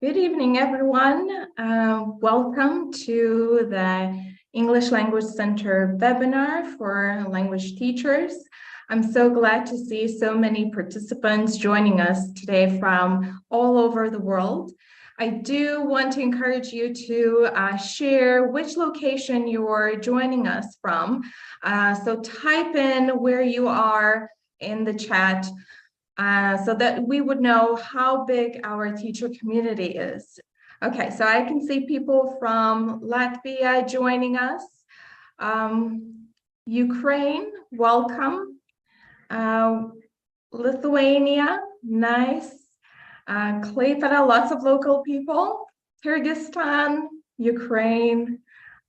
Good evening, everyone. Welcome to the English Language Center webinar for language teachers. I'm so glad to see so many participants joining us today from all over the world. I do want to encourage you to share which location you're joining us from. So type in where you are in the chat so that we would know how big our teacher community is. Okay, so I can see people from Latvia joining us. Ukraine, welcome. Lithuania, nice. Klaipėda, lots of local people. Kyrgyzstan, Ukraine,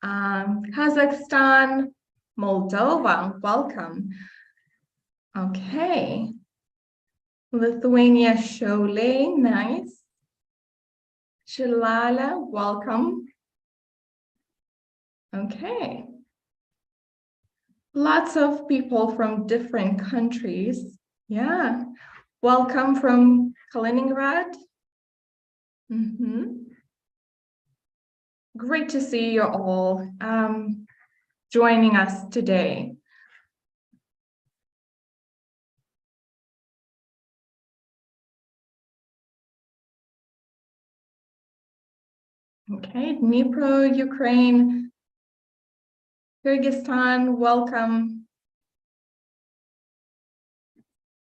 Kazakhstan, Moldova, welcome. Okay. Lithuania, Šiauliai, nice. Šilale, welcome. Okay. Lots of people from different countries. Yeah. Welcome from Kaliningrad. Great to see you all joining us today. Okay, Dnipro, Ukraine, Kyrgyzstan, welcome.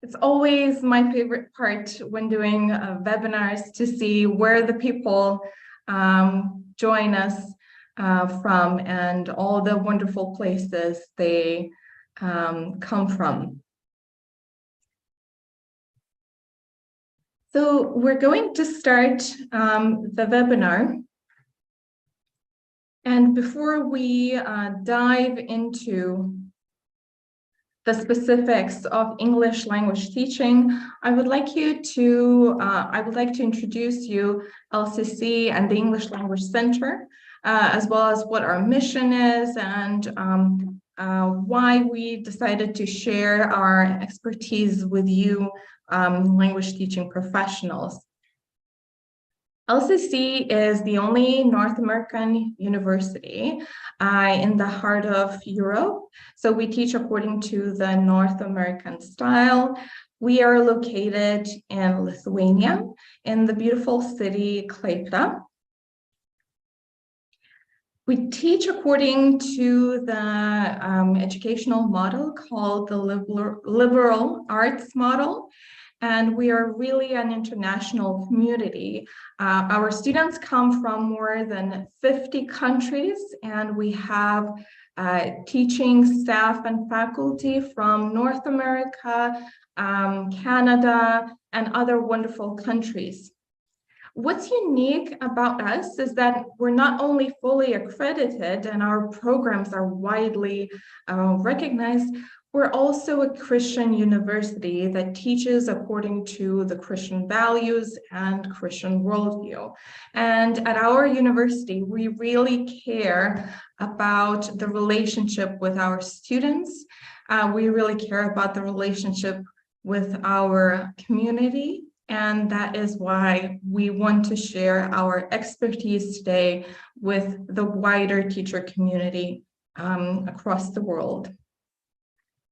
It's always my favorite part when doing webinars to see where the people join us from and all the wonderful places they come from. So we're going to start the webinar. And before we dive into the specifics of English language teaching, I would like to introduce you LCC and the English Language Center, as well as what our mission is and why we decided to share our expertise with you, language teaching professionals. LCC is the only North American university in the heart of Europe. So we teach according to the North American style. We are located in Lithuania, in the beautiful city Klaipėda. We teach according to the educational model called the liberal arts model. And we are really an international community. Our students come from more than 50 countries, and we have teaching staff and faculty from North America, Canada, and other wonderful countries. What's unique about us is that we're not only fully accredited and our programs are widely recognized, we're also a Christian university that teaches according to the Christian values and Christian worldview. And at our university, we really care about the relationship with our students. We really care about the relationship with our community. And that is why we want to share our expertise today with the wider teacher community across the world.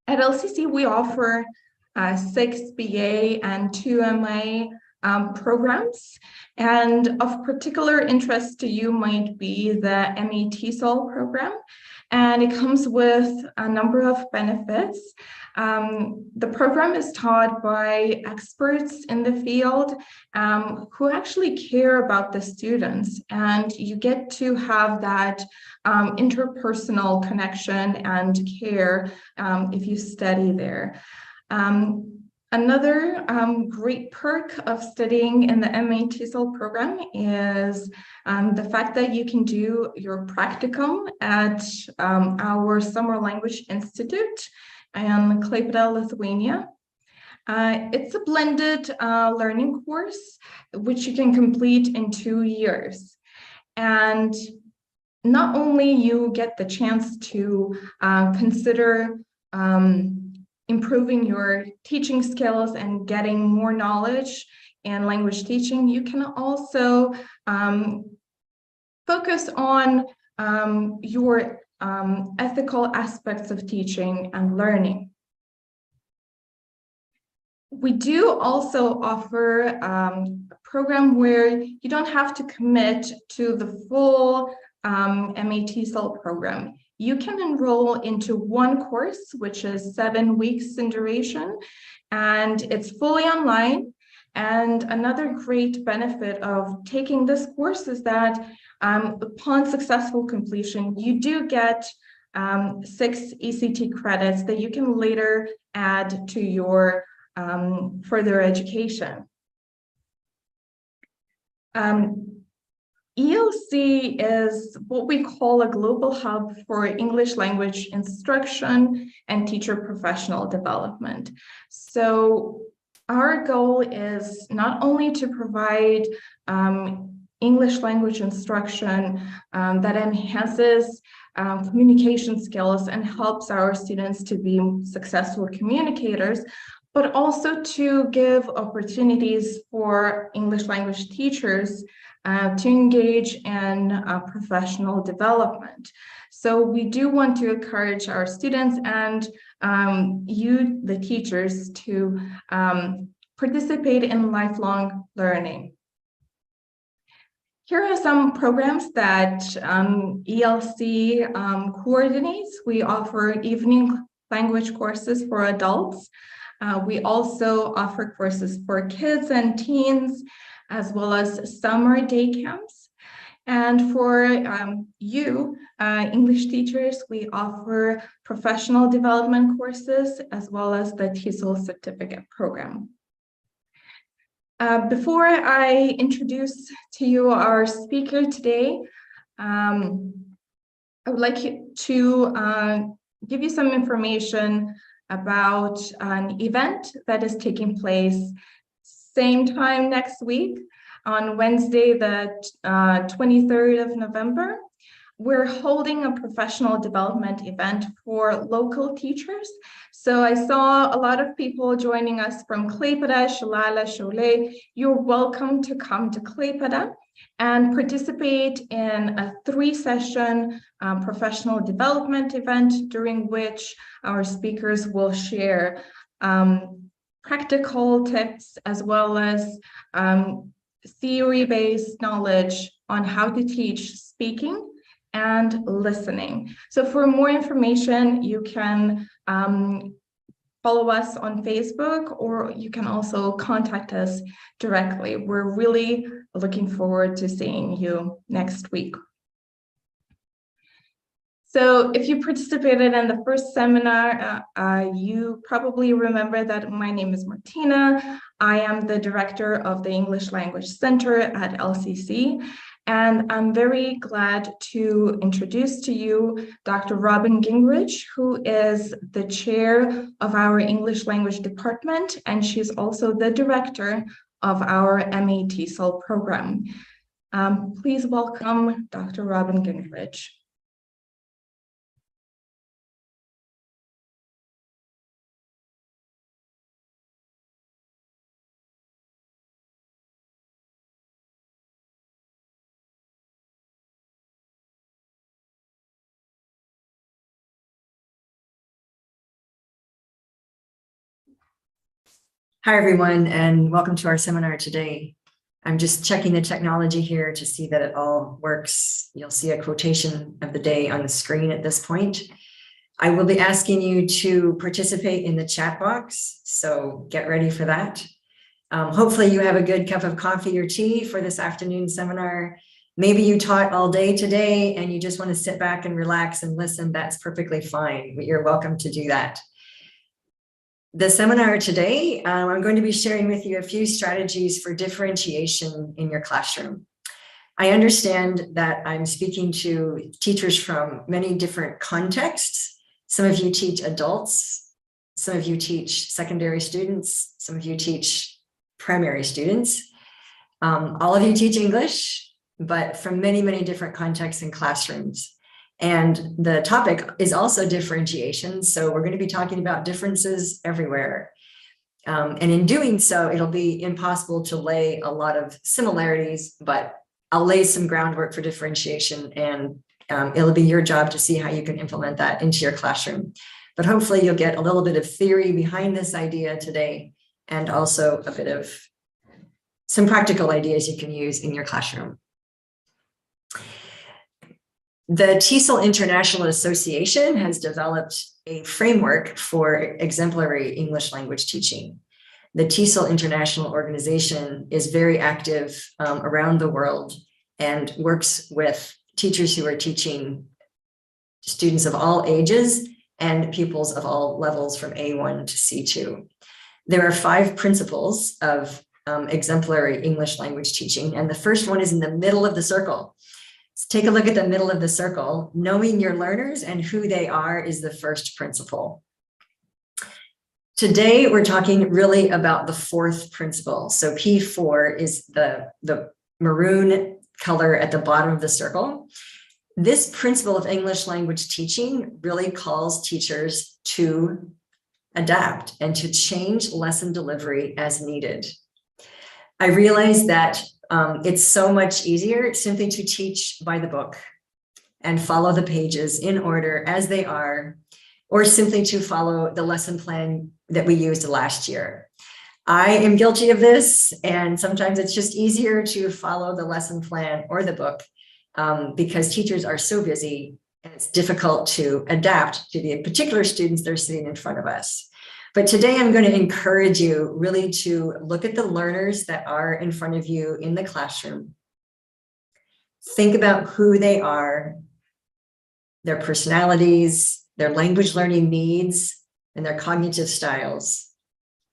At LCC, we offer 6 BA and 2 MA programs. And of particular interest to you might be the ME TESOL program. And it comes with a number of benefits. The program is taught by experts in the field who actually care about the students, and you get to have that interpersonal connection and care if you study there. Another great perk of studying in the MA TESOL program is the fact that you can do your practicum at our Summer Language Institute in Klaipėda, Lithuania. It's a blended learning course, which you can complete in 2 years. And not only you get the chance to consider improving your teaching skills and getting more knowledge in language teaching, you can also focus on your ethical aspects of teaching and learning. We do also offer a program where you don't have to commit to the full MA-TESOL program. You can enroll into one course, which is 7 weeks in duration, and it's fully online. And another great benefit of taking this course is that upon successful completion, you do get 6 ECT credits that you can later add to your further education. ELC is what we call a global hub for English language instruction and teacher professional development. So our goal is not only to provide English language instruction that enhances communication skills and helps our students to be successful communicators, but also to give opportunities for English language teachers to engage in professional development. So we do want to encourage our students and you, the teachers, to participate in lifelong learning. Here are some programs that ELC coordinates. We offer evening language courses for adults. We also offer courses for kids and teens, as well as summer day camps. And for you, English teachers, we offer professional development courses, as well as the TESOL certificate program. Before I introduce to you our speaker today, I would like to give you some information about an event that is taking place same time next week on Wednesday, the 23rd of November. We're holding a professional development event for local teachers. So I saw a lot of people joining us from Klaipėda, Šilale, Šiauliai. You're welcome to come to Klaipėda and participate in a 3-session professional development event during which our speakers will share practical tips as well as theory-based knowledge on how to teach speaking and listening. So for more information, you can follow us on Facebook, or you can also contact us directly. We're really looking forward to seeing you next week. So if you participated in the first seminar, you probably remember that my name is Martina. I am the director of the English Language Center at LCC, and I'm very glad to introduce to you Dr. Robin Gingrich, who is the chair of our English language department, and she's also the director of our MA-TESOL program. Please welcome Dr. Robin Gingrich. Hi, everyone, and welcome to our seminar today. I'm just checking the technology here to see that it all works. You'll see a quotation of the day on the screen at this point. I will be asking you to participate in the chat box, so get ready for that. Hopefully you have a good cup of coffee or tea for this afternoon seminar. Maybe you taught all day today and you just want to sit back and relax and listen. That's perfectly fine. You're welcome to do that. The seminar today, I'm going to be sharing with you a few strategies for differentiation in your classroom. I understand that I'm speaking to teachers from many different contexts. Some of you teach adults, some of you teach secondary students, some of you teach primary students. All of you teach English, but from many, many different contexts and classrooms. And the topic is also differentiation. So we're going to be talking about differences everywhere. And in doing so, it'll be impossible to lay a lot of similarities, but I'll lay some groundwork for differentiation, and it'll be your job to see how you can implement that into your classroom. But hopefully you'll get a little bit of theory behind this idea today, and also a bit of some practical ideas you can use in your classroom. The TESOL International Association has developed a framework for exemplary English language teaching. The TESOL International organization is very active around the world and works with teachers who are teaching students of all ages and pupils of all levels from A1 to C2. There are 5 principles of exemplary English language teaching, and the first one is in the middle of the circle. So take a look at the middle of the circle. Knowing your learners and who they are is the first principle. Today, we're talking really about the 4th principle. So P4 is the maroon color at the bottom of the circle. This principle of English language teaching really calls teachers to adapt and to change lesson delivery as needed. I realize that it's so much easier simply to teach by the book and follow the pages in order as they are, or simply to follow the lesson plan that we used last year. I am guilty of this, and sometimes it's just easier to follow the lesson plan or the book because teachers are so busy and it's difficult to adapt to the particular students that are sitting in front of us. But today I'm going to encourage you really to look at the learners that are in front of you in the classroom. Think about who they are, their personalities, their language learning needs, and their cognitive styles,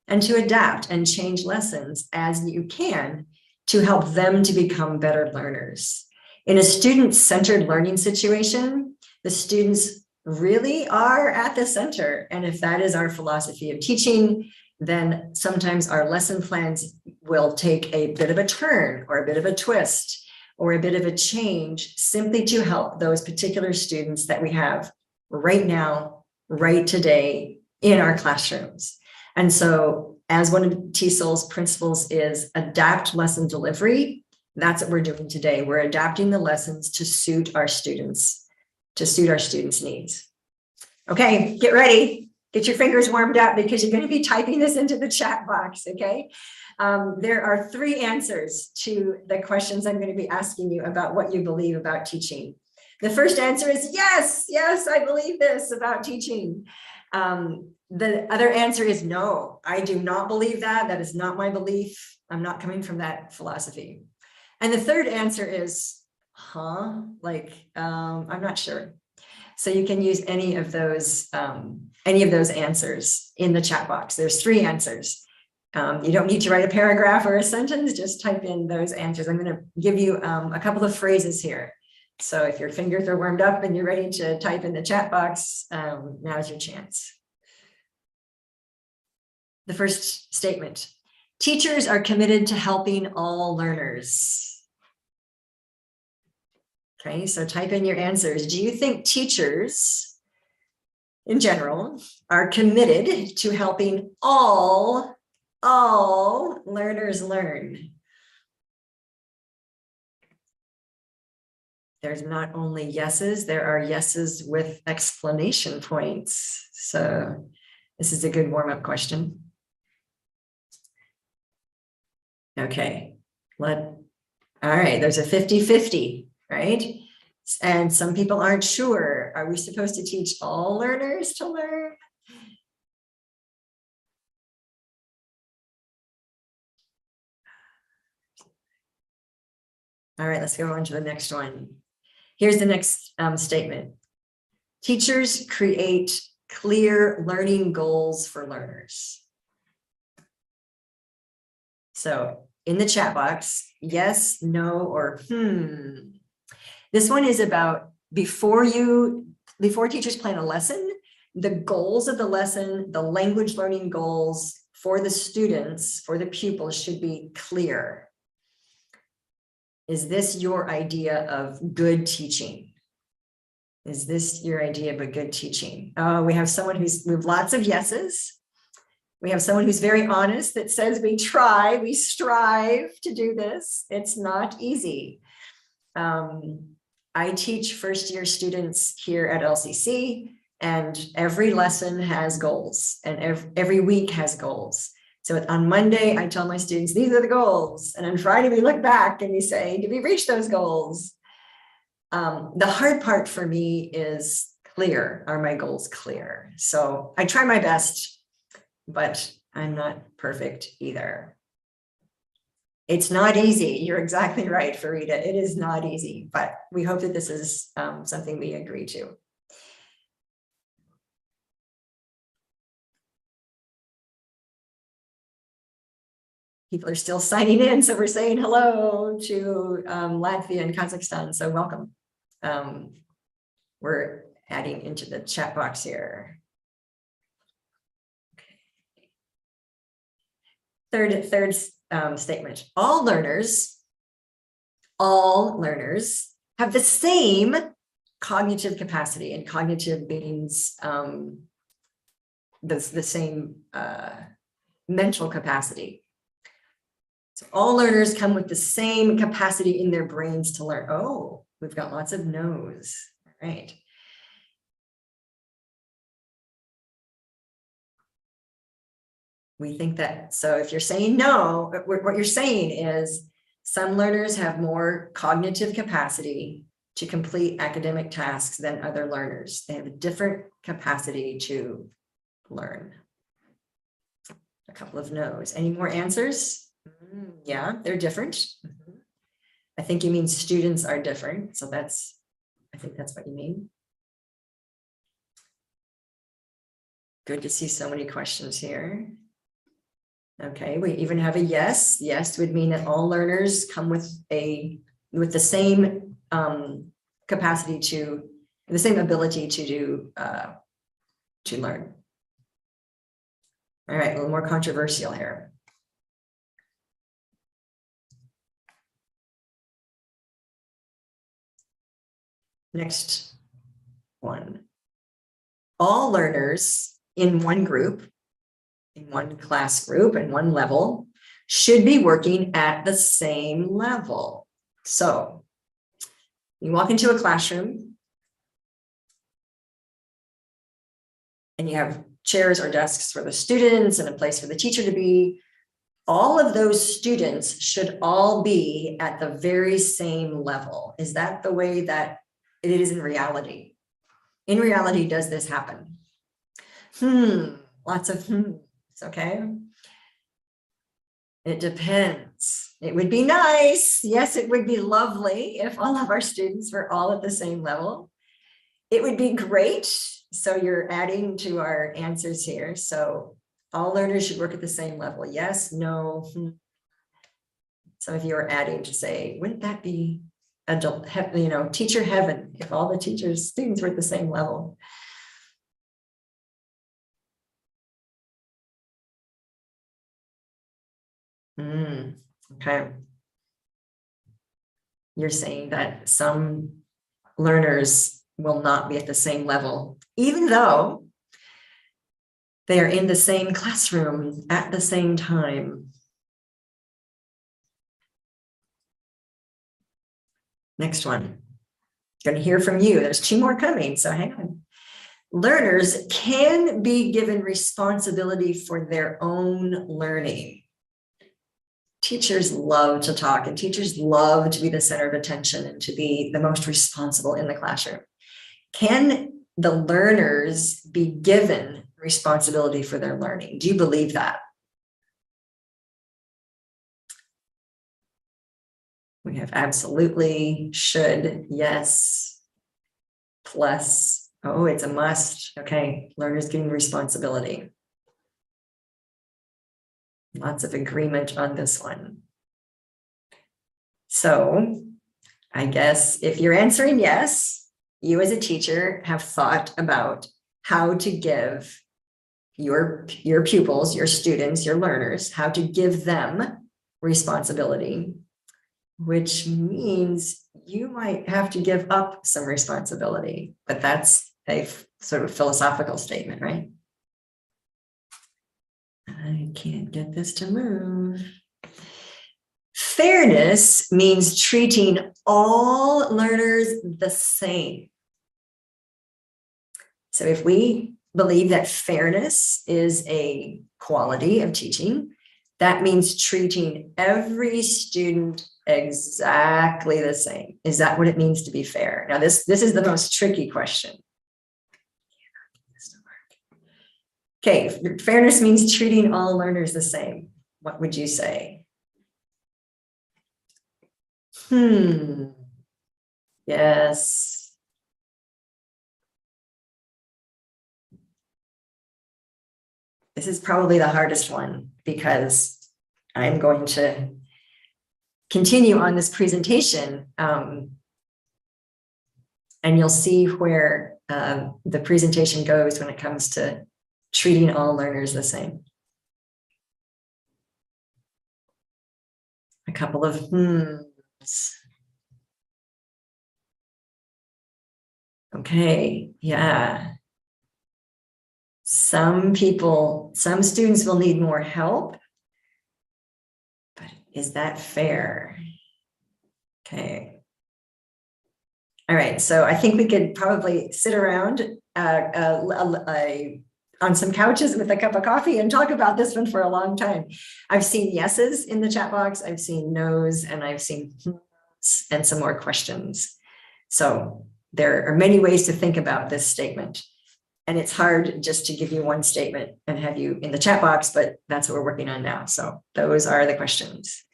and to adapt and change lessons as you can to help them to become better learners. In a student-centered learning situation, the students really are at the center. And if that is our philosophy of teaching, then sometimes our lesson plans will take a bit of a turn or a bit of a twist or a bit of a change simply to help those particular students that we have right now, right today in our classrooms. And so as one of TESOL's principles is adapt lesson delivery, that's what we're doing today. We're adapting the lessons to suit our students' needs. Okay, get ready. Get your fingers warmed up because you're going to be typing this into the chat box, okay? There are 3 answers to the questions I'm going to be asking you about what you believe about teaching. The first answer is yes, I believe this about teaching. The other answer is no, I do not believe that. That is not my belief. I'm not coming from that philosophy. And the third answer is, I'm not sure. So you can use any of those answers in the chat box. There's 3 answers. You don't need to write a paragraph or a sentence, just type in those answers. I'm going to give you a couple of phrases here. So if your fingers are warmed up and you're ready to type in the chat box, now's your chance. The first statement: teachers are committed to helping all learners. Okay, so type in your answers. Do you think teachers in general are committed to helping all learners learn? There's not only yeses, there are yeses with exclamation points. So this is a good warm-up question. Okay, all right, there's a 50-50. Right? And some people aren't sure. Are we supposed to teach all learners to learn? All right, let's go on to the next one. Here's the next statement. Teachers create clear learning goals for learners. So in the chat box, yes, no, or This one is about before teachers plan a lesson, the goals of the lesson, the language learning goals for the students, for the pupils should be clear. Is this your idea of good teaching? Is this your idea of a good teaching? Oh, we have someone we have lots of yeses. We have someone who's very honest that says we strive to do this. It's not easy. I teach first-year students here at LCC, and every lesson has goals, and every week has goals. So on Monday, I tell my students, these are the goals. And on Friday, we look back and we say, did we reach those goals? The hard part for me is clear. Are my goals clear? So I try my best, but I'm not perfect either. It's not easy. You're exactly right, Farida. It is not easy, but we hope that this is something we agree to. People are still signing in, so we're saying hello to Latvia and Kazakhstan, so welcome. We're adding into the chat box here. Okay. Third statement, all learners have the same cognitive capacity, and cognitive means the same mental capacity. So all learners come with the same capacity in their brains to learn. Oh, we've got lots of no's. All right. We think that, so if you're saying no, what you're saying is some learners have more cognitive capacity to complete academic tasks than other learners. They have a different capacity to learn. A couple of no's. Any more answers? Yeah, they're different. I think you mean students are different. So I think that's what you mean. Good to see so many questions here. Okay, we even have a yes. Yes would mean that all learners come with the same capacity to, the same ability to learn. All right, a little more controversial here. Next one. All learners in one group, in one class group, and one level, should be working at the same level. So you walk into a classroom and you have chairs or desks for the students and a place for the teacher to be. All of those students should all be at the very same level. Is that the way that it is in reality? In reality, does this happen? Lots of it's okay. It depends. It would be nice. Yes, it would be lovely if all of our students were all at the same level. It would be great. So you're adding to our answers here. So all learners should work at the same level. Yes, no. Some of you are adding to say, wouldn't that be adult, teacher heaven if all the students were at the same level? Okay. You're saying that some learners will not be at the same level, even though they are in the same classroom at the same time. Next one. Going to hear from you. There's 2 more coming, so hang on. Learners can be given responsibility for their own learning. Teachers love to talk, and teachers love to be the center of attention and to be the most responsible in the classroom. Can the learners be given responsibility for their learning? Do you believe that? We have absolutely, should, yes, plus, oh, it's a must. Okay, learners getting responsibility. Lots of agreement on this one. So I guess if you're answering yes, you as a teacher have thought about how to give your pupils, your students, your learners, how to give them responsibility, which means you might have to give up some responsibility, but that's a sort of philosophical statement, right? I can't get this to move. Fairness means treating all learners the same. So if we believe that fairness is a quality of teaching, that means treating every student exactly the same. Is that what it means to be fair? Now, this is the most tricky question. Okay, fairness means treating all learners the same. What would you say? Yes. This is probably the hardest one because I'm going to continue on this presentation, and you'll see where the presentation goes when it comes to treating all learners the same. A couple of Okay, yeah. Some students will need more help, but is that fair? Okay. All right, so I think we could probably sit around on some couches with a cup of coffee and talk about this one for a long time. I've seen yeses in the chat box, I've seen no's, and I've seen and some more questions. So there are many ways to think about this statement. And it's hard just to give you one statement and have you in the chat box, but that's what we're working on now. So those are the questions.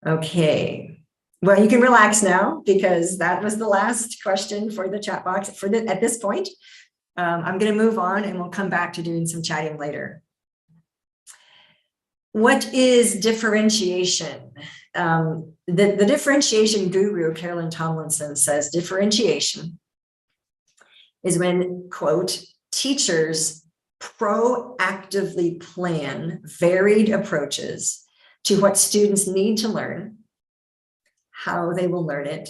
Okay. Well, you can relax now because that was the last question for the chat box at this point. I'm going to move on and we'll come back to doing some chatting later. What is differentiation? The differentiation guru, Carolyn Tomlinson, says differentiation is when, quote, teachers proactively plan varied approaches to what students need to learn, how they will learn it,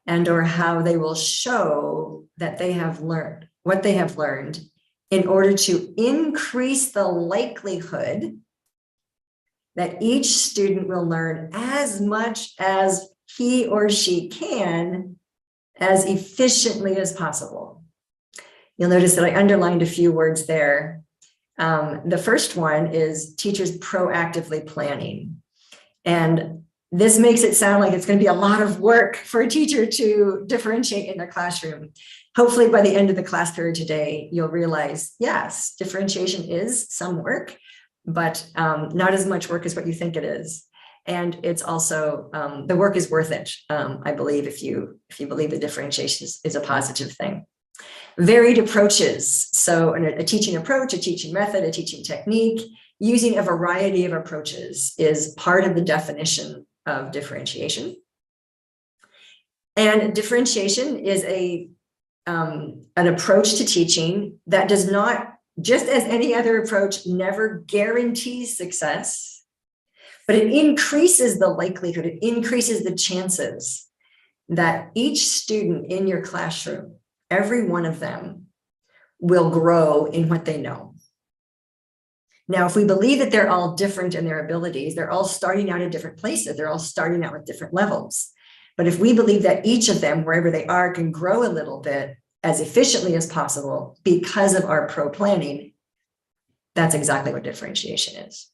and or how they will show that they have learned what they have learned in order to increase the likelihood that each student will learn as much as he or she can as efficiently as possible. You'll notice that I underlined a few words there. The first one is teachers proactively planning. And this makes it sound like it's going to be a lot of work for a teacher to differentiate in their classroom. Hopefully by the end of the class period today, you'll realize, yes, differentiation is some work, but not as much work as what you think it is. And it's also, the work is worth it, I believe, if you believe that differentiation is a positive thing. Varied approaches. So a teaching approach, a teaching method, a teaching technique, using a variety of approaches is part of the definition of differentiation. And differentiation is an approach to teaching that does not, just as any other approach, never guarantees success, but it increases the likelihood, it increases the chances that each student in your classroom, every one of them, will grow in what they know. Now, if we believe that they're all different in their abilities, they're all starting out at different places, they're all starting out with different levels. But if we believe that each of them, wherever they are, can grow a little bit as efficiently as possible because of our pro-planning, that's exactly what differentiation is.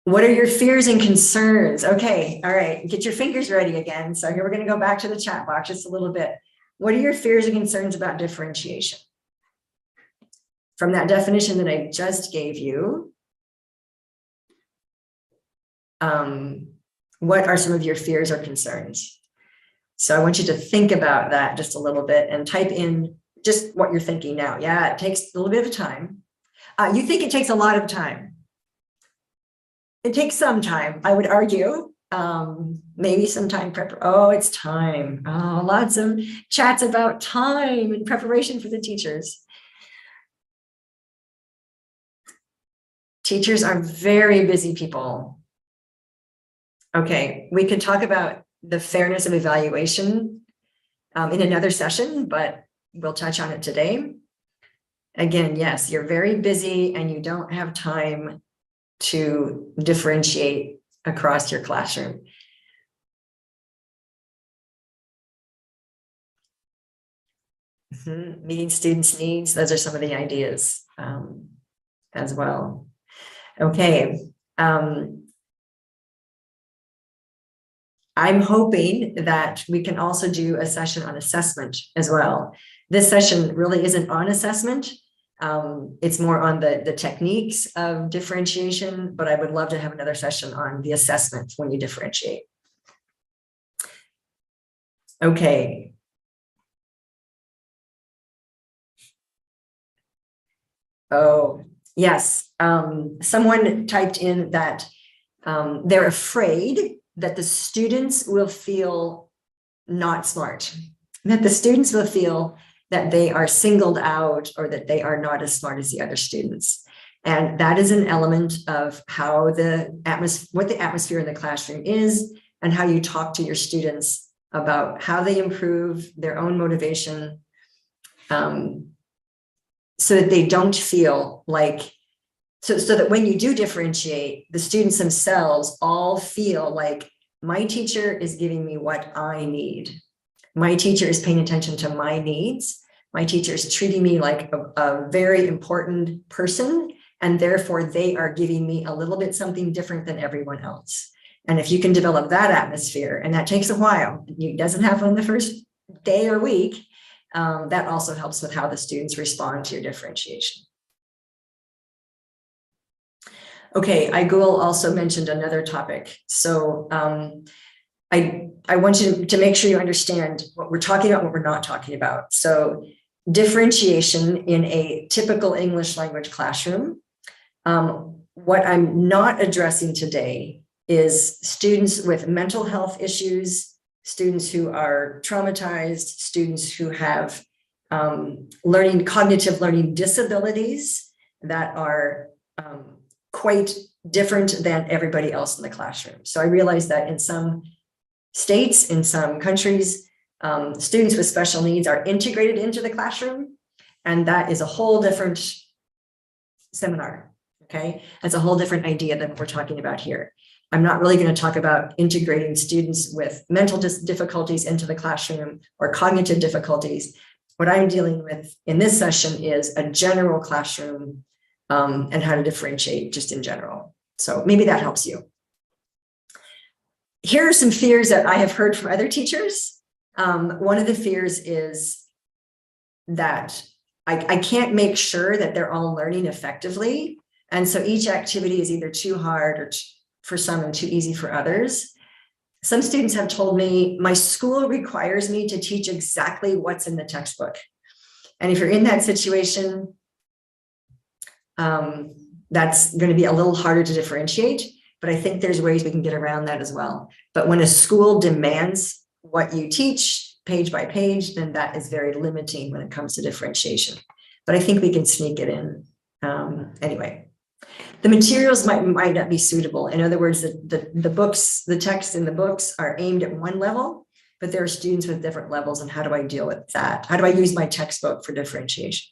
What are your fears and concerns? Okay, all right, get your fingers ready again. So here we're going to go back to the chat box just a little bit. What are your fears and concerns about differentiation? From that definition that I just gave you, what are some of your fears or concerns? So I want you to think about that just a little bit and type in just what you're thinking now. Yeah, it takes a little bit of time. You think it takes a lot of time. It takes some time, I would argue. Maybe some time prep. Oh, it's time. Oh, lots of chats about time and preparation for the teachers. Teachers are very busy people. Okay, we could talk about the fairness of evaluation in another session, but we'll touch on it today. Again, yes, you're very busy and you don't have time to differentiate across your classroom. Meeting students' needs, those are some of the ideas as well. Okay. I'm hoping that we can also do a session on assessment as well. This session really isn't on assessment. It's more on the techniques of differentiation, but I would love to have another session on the assessment when you differentiate. Okay. Oh, yes. Someone typed in that they're afraid that the students will feel not smart, that the students will feel that they are singled out or that they are not as smart as the other students. And that is an element of how what the atmosphere in the classroom is and how you talk to your students about how they improve their own motivation, so that they don't feel like, so that when you do differentiate, the students themselves all feel like my teacher is giving me what I need. My teacher is paying attention to my needs. My teacher is treating me like a very important person, and therefore they are giving me a little bit something different than everyone else. And if you can develop that atmosphere, and that takes a while, it doesn't happen in the first day or week, that also helps with how the students respond to your differentiation. Okay, Aigul also mentioned another topic. So I want you to make sure you understand what we're talking about, what we're not talking about. So differentiation in a typical English language classroom. What I'm not addressing today is students with mental health issues, students who are traumatized, students who have cognitive learning disabilities that are quite different than everybody else in the classroom. So I realize that in some states, in some countries, students with special needs are integrated into the classroom, and that is a whole different seminar, okay? That's a whole different idea than we're talking about here. I'm not really going to talk about integrating students with mental difficulties into the classroom or cognitive difficulties. What I'm dealing with in this session is a general classroom and how to differentiate just in general. So maybe that helps you. Here are some fears that I have heard from other teachers. One of the fears is that I can't make sure that they're all learning effectively. And so each activity is either too hard or for some and too easy for others. Some students have told me, my school requires me to teach exactly what's in the textbook. And if you're in that situation, that's going to be a little harder to differentiate, but I think there's ways we can get around that as well. But when a school demands what you teach page by page, then that is very limiting when it comes to differentiation. But I think we can sneak it in anyway. The materials might not be suitable. In other words, the books, the text in the books are aimed at one level, but there are students with different levels. And how do I deal with that? How do I use my textbook for differentiation?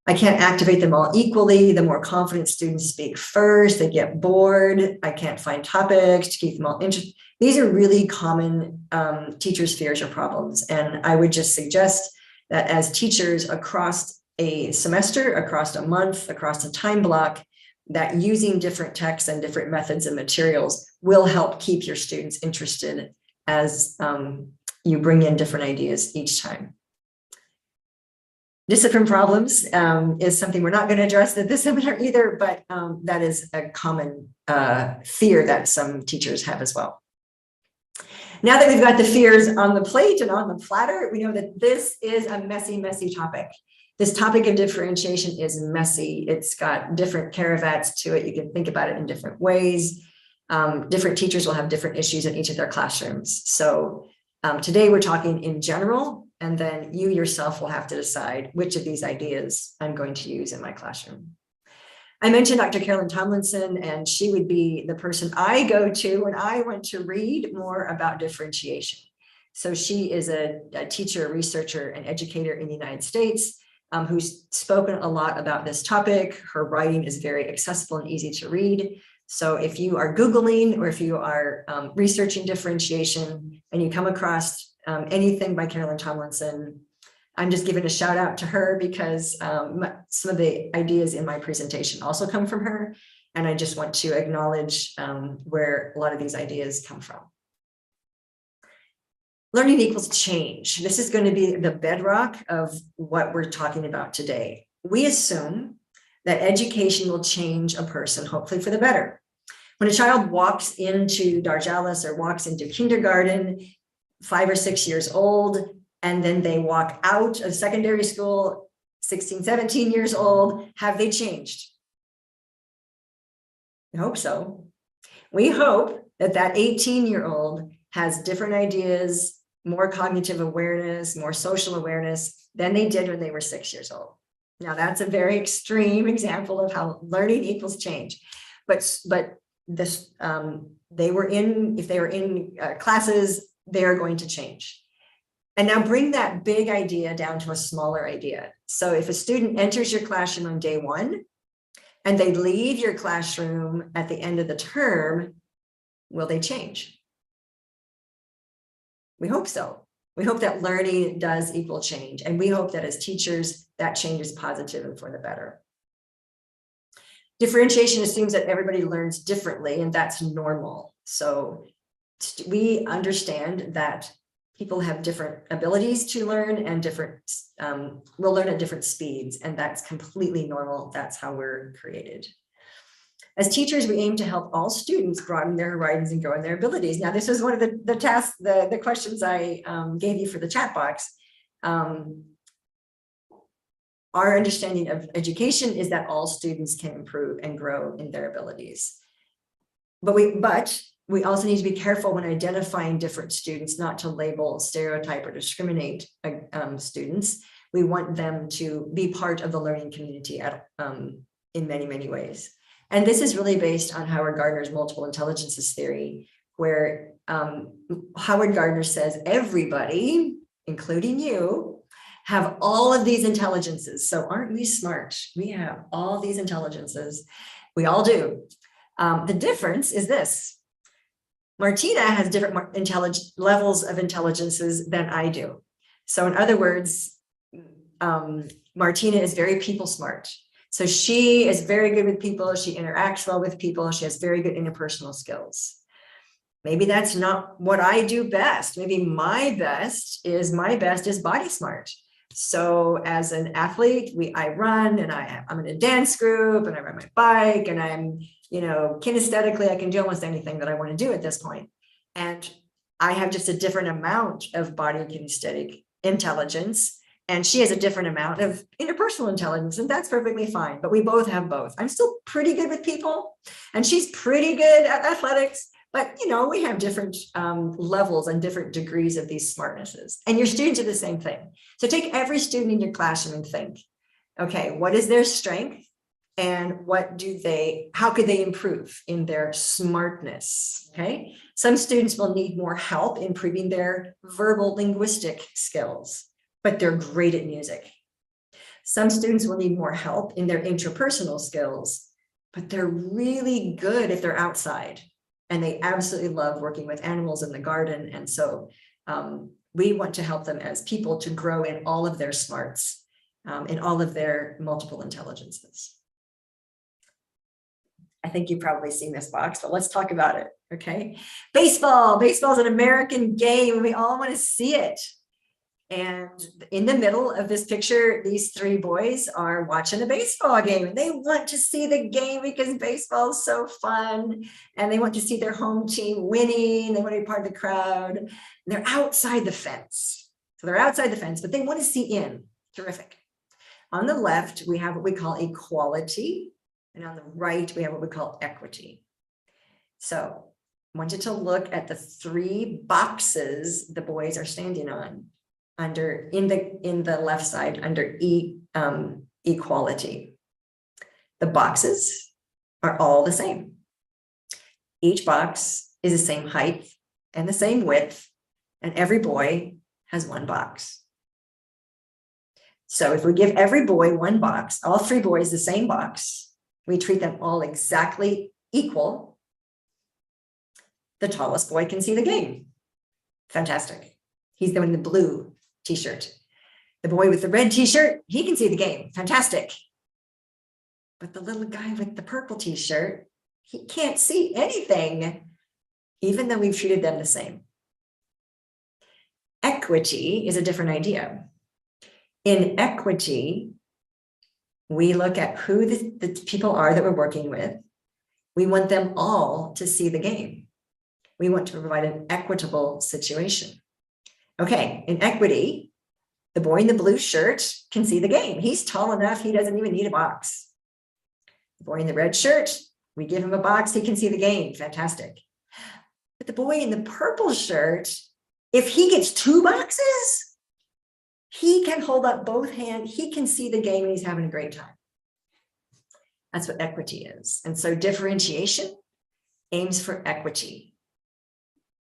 I can't activate them all equally. The more confident students speak first, they get bored. I can't find topics to keep them all interested. These are really common teachers' fears or problems. And I would just suggest that as teachers across a semester, across a month, across a time block, that using different texts and different methods and materials will help keep your students interested as you bring in different ideas each time. Discipline problems is something we're not going to address at this seminar either, but that is a common fear that some teachers have as well. Now that we've got the fears on the plate and on the platter, we know that this is a messy, messy topic. This topic of differentiation is messy. It's got different caravats to it. You can think about it in different ways. Different teachers will have different issues in each of their classrooms. So today we're talking in general, and then you yourself will have to decide which of these ideas I'm going to use in my classroom. I mentioned Dr. Carolyn Tomlinson, and she would be the person I go to when I want to read more about differentiation. So she is a teacher, researcher, and educator in the United States. who's spoken a lot about this topic. Her writing is very accessible and easy to read. So if you are Googling or if you are researching differentiation and you come across anything by Carolyn Tomlinson, I'm just giving a shout out to her because some of the ideas in my presentation also come from her. And I just want to acknowledge where a lot of these ideas come from. Learning equals change. This is going to be the bedrock of what we're talking about today. We assume that education will change a person, hopefully for the better. When a child walks into Darjalis or walks into kindergarten, 5 or 6 years old, and then they walk out of secondary school, 16, 17 years old, have they changed? I hope so. We hope that that 18-year-old has different ideas, more cognitive awareness, more social awareness than they did when they were 6 years old. Now that's a very extreme example of how learning equals change. But this, if they were in classes, they are going to change. And now bring that big idea down to a smaller idea. So if a student enters your classroom on day 1 and they leave your classroom at the end of the term, will they change? We hope so. We hope that learning does equal change. And we hope that as teachers, that change is positive and for the better. Differentiation assumes that everybody learns differently, and that's normal. So we understand that people have different abilities to learn and will learn at different speeds, and that's completely normal. That's how we're created. As teachers, we aim to help all students broaden their horizons and grow in their abilities. Now, this is one of the tasks, the questions I gave you for the chat box. Our understanding of education is that all students can improve and grow in their abilities. But we also need to be careful when identifying different students, not to label, stereotype, or discriminate students. We want them to be part of the learning community in many, many ways. And this is really based on Howard Gardner's multiple intelligences theory, where Howard Gardner says everybody, including you, have all of these intelligences. So aren't we smart? We have all these intelligences. We all do. The difference is this. Martina has different levels of intelligences than I do. So in other words, Martina is very people smart. So she is very good with people. She interacts well with people. She has very good interpersonal skills. Maybe that's not what I do best. Maybe my best is body smart. So as an athlete, I run and I'm in a dance group and I ride my bike and I'm, kinesthetically, I can do almost anything that I want to do at this point. And I have just a different amount of body kinesthetic intelligence. And she has a different amount of interpersonal intelligence, and that's perfectly fine. But we both have both. I'm still pretty good with people, and she's pretty good at athletics. But, we have different levels and different degrees of these smartnesses. And your students are the same thing. So take every student in your classroom and think, okay, what is their strength? And how could they improve in their smartness? Okay. Some students will need more help improving their verbal linguistic skills, but they're great at music. Some students will need more help in their interpersonal skills, but they're really good if they're outside. And they absolutely love working with animals in the garden. And so we want to help them as people to grow in all of their smarts, in all of their multiple intelligences. I think you've probably seen this box, but let's talk about it, okay? Baseball is an American game, and we all want to see it. And in the middle of this picture, these 3 boys are watching a baseball game. They want to see the game because baseball is so fun. And they want to see their home team winning. They want to be part of the crowd. And they're outside the fence. So they're outside the fence, but they want to see in. Terrific. On the left, we have what we call equality. And on the right, we have what we call equity. So I want you to look at the 3 boxes the boys are standing on. In the left side under equality. The boxes are all the same. Each box is the same height and the same width, and every boy has 1 box. So if we give every boy one box, all 3 boys the same box, we treat them all exactly equal, the tallest boy can see the game. Fantastic. He's the one in the blue t-shirt. The boy with the red t-shirt, he can see the game. Fantastic. But the little guy with the purple t-shirt, he can't see anything, even though we've treated them the same. Equity is a different idea. In equity, we look at who the people are that we're working with. We want them all to see the game. We want to provide an equitable situation. Okay, in equity, the boy in the blue shirt can see the game. He's tall enough, he doesn't even need a box. The boy in the red shirt, we give him a box, he can see the game. Fantastic. But the boy in the purple shirt, if he gets 2 boxes, he can hold up both hands, he can see the game, and he's having a great time. That's what equity is. And so differentiation aims for equity.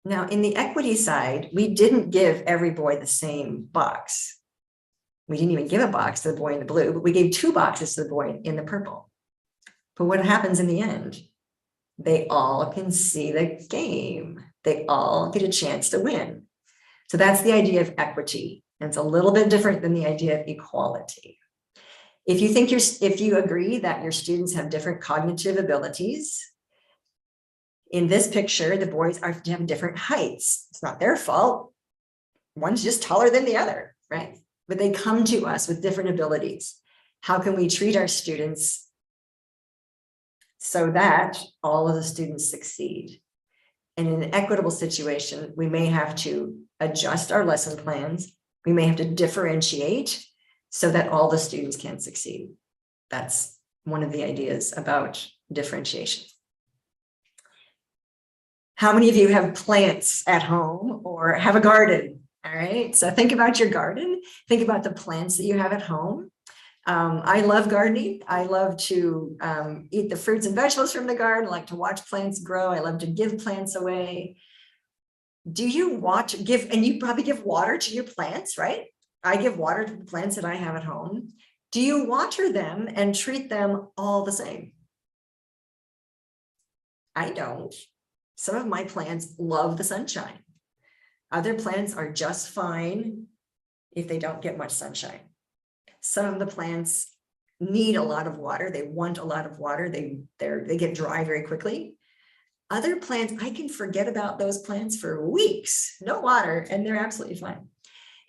Now, in the equity side, we didn't give every boy the same box. We didn't even give a box to the boy in the blue, but we gave 2 boxes to the boy in the purple. But what happens in the end? They all can see the game. They all get a chance to win. So that's the idea of equity. And it's a little bit different than the idea of equality. If you agree that your students have different cognitive abilities, in this picture, the boys have different heights. It's not their fault. One's just taller than the other, right? But they come to us with different abilities. How can we treat our students so that all of the students succeed? And in an equitable situation, we may have to adjust our lesson plans. We may have to differentiate so that all the students can succeed. That's one of the ideas about differentiation. How many of you have plants at home or have a garden? All right, so think about your garden. Think about the plants that you have at home. I love gardening. I love to eat the fruits and vegetables from the garden. I like to watch plants grow. I love to give plants away. Do you and you probably give water to your plants, right? I give water to the plants that I have at home. Do you water them and treat them all the same? I don't. Some of my plants love the sunshine. Other plants are just fine if they don't get much sunshine. Some of the plants need a lot of water. They want a lot of water. They get dry very quickly. Other plants, I can forget about those plants for weeks, no water, and they're absolutely fine.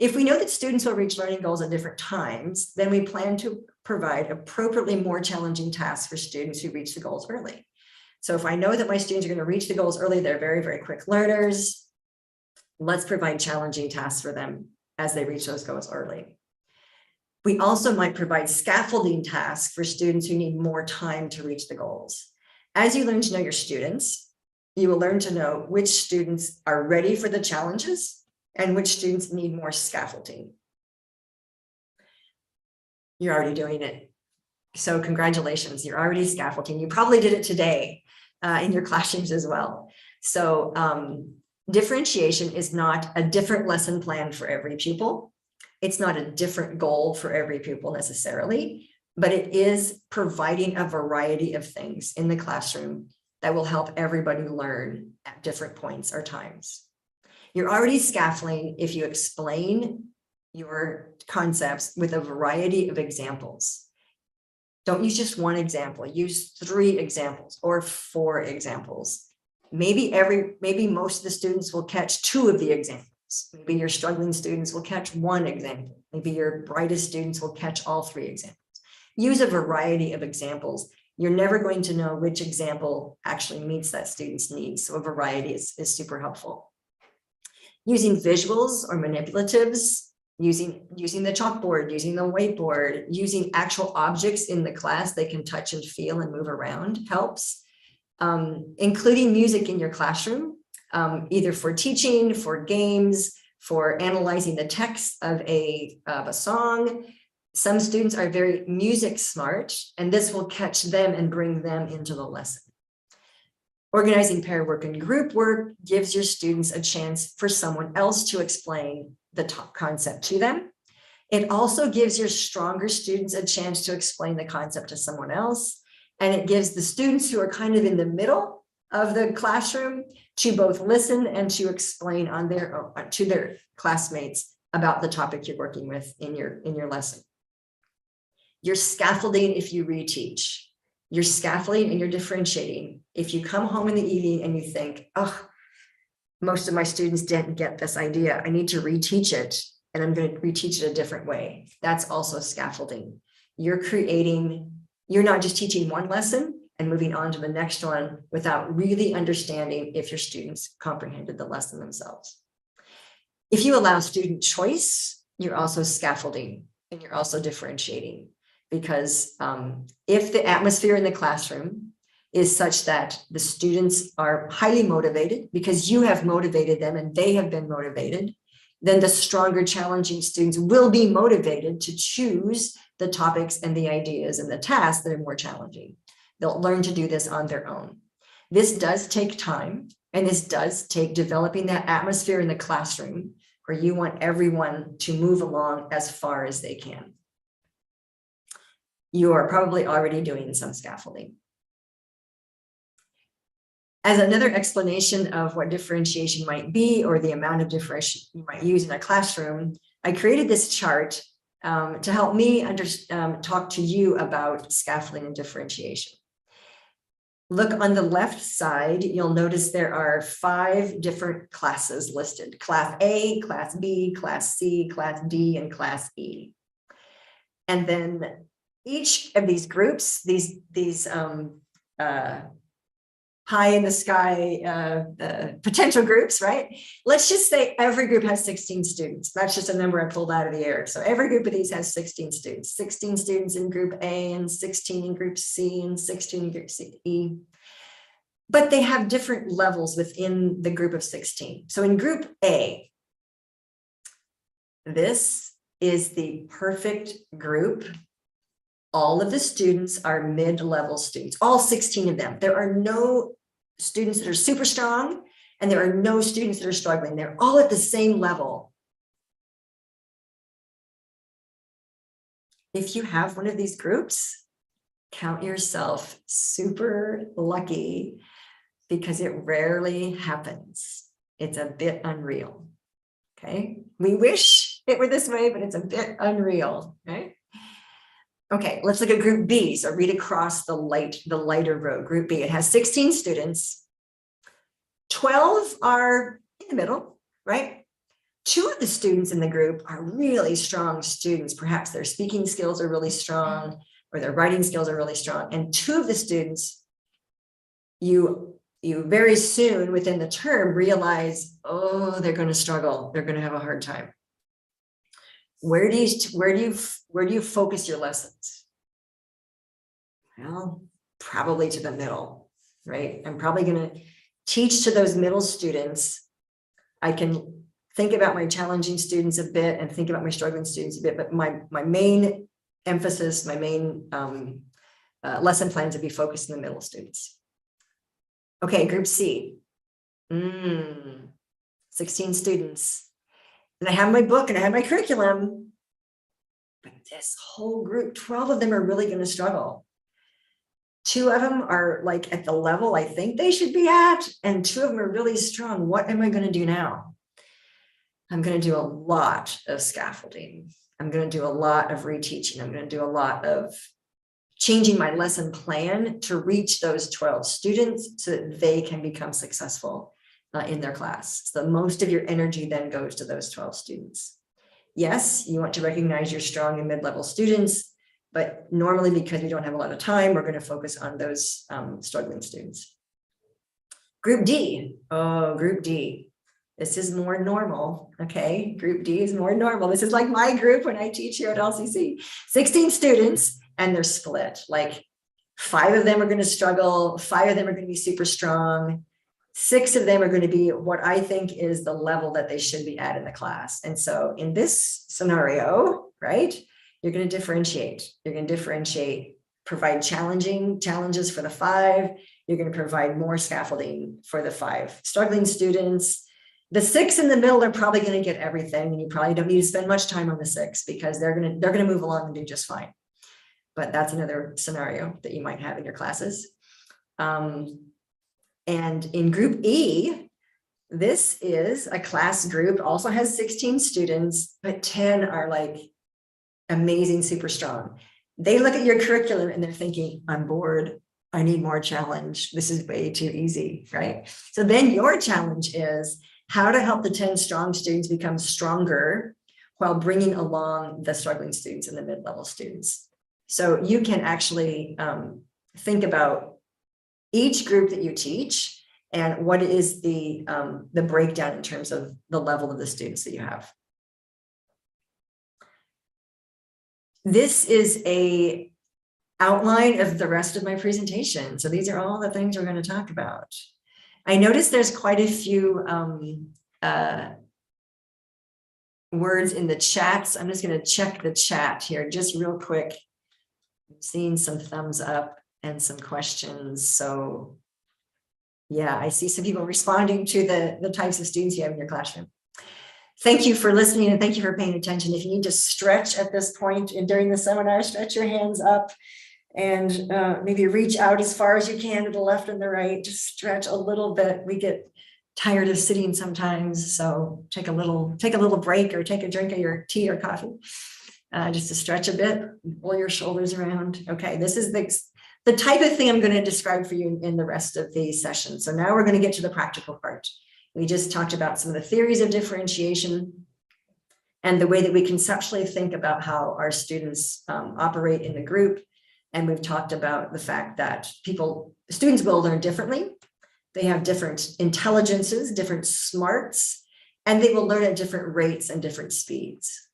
If we know that students will reach learning goals at different times, then we plan to provide appropriately more challenging tasks for students who reach the goals early. So if I know that my students are going to reach the goals early, they're very, very quick learners, let's provide challenging tasks for them as they reach those goals early. We also might provide scaffolding tasks for students who need more time to reach the goals. As you learn to know your students, you will learn to know which students are ready for the challenges and which students need more scaffolding. You're already doing it. So congratulations, you're already scaffolding. You probably did it today in your classrooms as well. So differentiation is not a different lesson plan for every pupil. It's not a different goal for every pupil necessarily, but it is providing a variety of things in the classroom that will help everybody learn at different points or times. You're already scaffolding if you explain your concepts with a variety of examples. Don't use just one example, use 3 examples or 4 examples. Maybe most of the students will catch 2 of the examples. Maybe your struggling students will catch 1 example. Maybe your brightest students will catch all 3 examples. Use a variety of examples. You're never going to know which example actually meets that student's needs. So a variety is super helpful. Using visuals or manipulatives, using the chalkboard, using the whiteboard, using actual objects in the class they can touch and feel and move around helps. Including music in your classroom, either for teaching, for games, for analyzing the text of a song. Some students are very music smart, and this will catch them and bring them into the lesson. Organizing pair work and group work gives your students a chance for someone else to explain the top concept to them. It also gives your stronger students a chance to explain the concept to someone else. And it gives the students who are kind of in the middle of the classroom to both listen and to explain on to their classmates about the topic you're working with in your lesson. You're scaffolding if you reteach. You're scaffolding and you're differentiating. If you come home in the evening and you think, oh, most of my students didn't get this idea, I need to reteach it, and I'm going to reteach it a different way. That's also scaffolding. You're not just teaching one lesson and moving on to the next one without really understanding if your students comprehended the lesson themselves. If you allow student choice, you're also scaffolding and you're also differentiating, because if the atmosphere in the classroom is such that the students are highly motivated because you have motivated them and they have been motivated, then the stronger, challenging students will be motivated to choose the topics and the ideas and the tasks that are more challenging. They'll learn to do this on their own. This does take time, and this does take developing that atmosphere in the classroom where you want everyone to move along as far as they can. You are probably already doing some scaffolding. As another explanation of what differentiation might be, or the amount of differentiation you might use in a classroom, I created this chart to help me talk to you about scaffolding and differentiation. Look on the left side, you'll notice there are 5 different classes listed: Class A, Class B, Class C, Class D, and Class E. And then each of these groups, these pie in the sky potential groups, right? Let's just say every group has 16 students. That's just a number I pulled out of the air. So every group of these has 16 students, 16 students in group A and 16 in group C and 16 in group E. But they have different levels within the group of 16. So in group A, this is the perfect group. All of the students are mid-level students, all 16 of them. There are no students that are super strong, and there are no students that are struggling. They're all at the same level. If you have one of these groups, count yourself super lucky, because it rarely happens. It's a bit unreal, okay? We wish it were this way, but it's a bit unreal, right? Okay, let's look at group B. So read across the lighter row. Group B, it has 16 students. 12 are in the middle, right? 2 of the students in the group are really strong students. Perhaps their speaking skills are really strong, or their writing skills are really strong. And 2 of the students, you very soon within the term realize, oh, they're going to struggle. They're going to have a hard time. Where do you focus your lessons? Well, probably to the middle, right? I'm probably going to teach to those middle students. I can think about my challenging students a bit and think about my struggling students a bit, but my main emphasis, my main lesson plans would be focused on the middle students. Okay, group C, 16 students. And I have my book and I have my curriculum, but this whole group, 12 of them are really going to struggle. 2 of them are like at the level I think they should be at, and 2 of them are really strong. What am I going to do now? I'm going to do a lot of scaffolding. I'm going to do a lot of reteaching. I'm going to do a lot of changing my lesson plan to reach those 12 students so that they can become successful in their class. So most of your energy then goes to those 12 students. Yes, you want to recognize your strong and mid-level students, but normally because we don't have a lot of time, we're going to focus on those struggling students. Group D, Group D. This is more normal, okay? Group D is more normal. This is like my group when I teach here at LCC. 16 students, and they're split. Like 5 of them are going to struggle, 5 of them are going to be super strong, 6 of them are going to be what I think is the level that they should be at in the class. And so in this scenario, right, you're going to differentiate. You're going to differentiate, provide challenges for the 5. You're going to provide more scaffolding for the 5 struggling students. The 6 in the middle are probably going to get everything, and you probably don't need to spend much time on the 6 because they're going to move along and do just fine. But that's another scenario that you might have in your classes. And in group E, this is a class group, also has 16 students, but 10 are like amazing, super strong. They look at your curriculum and they're thinking, I'm bored. I need more challenge. This is way too easy, right? So then your challenge is how to help the 10 strong students become stronger while bringing along the struggling students and the mid-level students. So you can actually think about each group that you teach and what is the breakdown in terms of the level of the students that you have. This is a outline of the rest of my presentation. So these are all the things we're going to talk about. I noticed there's quite a few words in the chats. I'm just going to check the chat here just real quick. I'm seeing some thumbs up and some questions. So yeah, I see some people responding to the types of students you have in your classroom. Thank you for listening and thank you for paying attention. If you need to stretch at this point and during the seminar, stretch your hands up and maybe reach out as far as you can to the left and the right. Just stretch a little bit. We get tired of sitting sometimes, so take a little break or take a drink of your tea or coffee just to stretch a bit, pull your shoulders around. Okay, this is the type of thing I'm going to describe for you in the rest of the session. So now we're going to get to the practical part. We just talked about some of the theories of differentiation and the way that we conceptually think about how our students operate in the group. And we've talked about the fact that students will learn differently. They have different intelligences, different smarts, and they will learn at different rates and different speeds.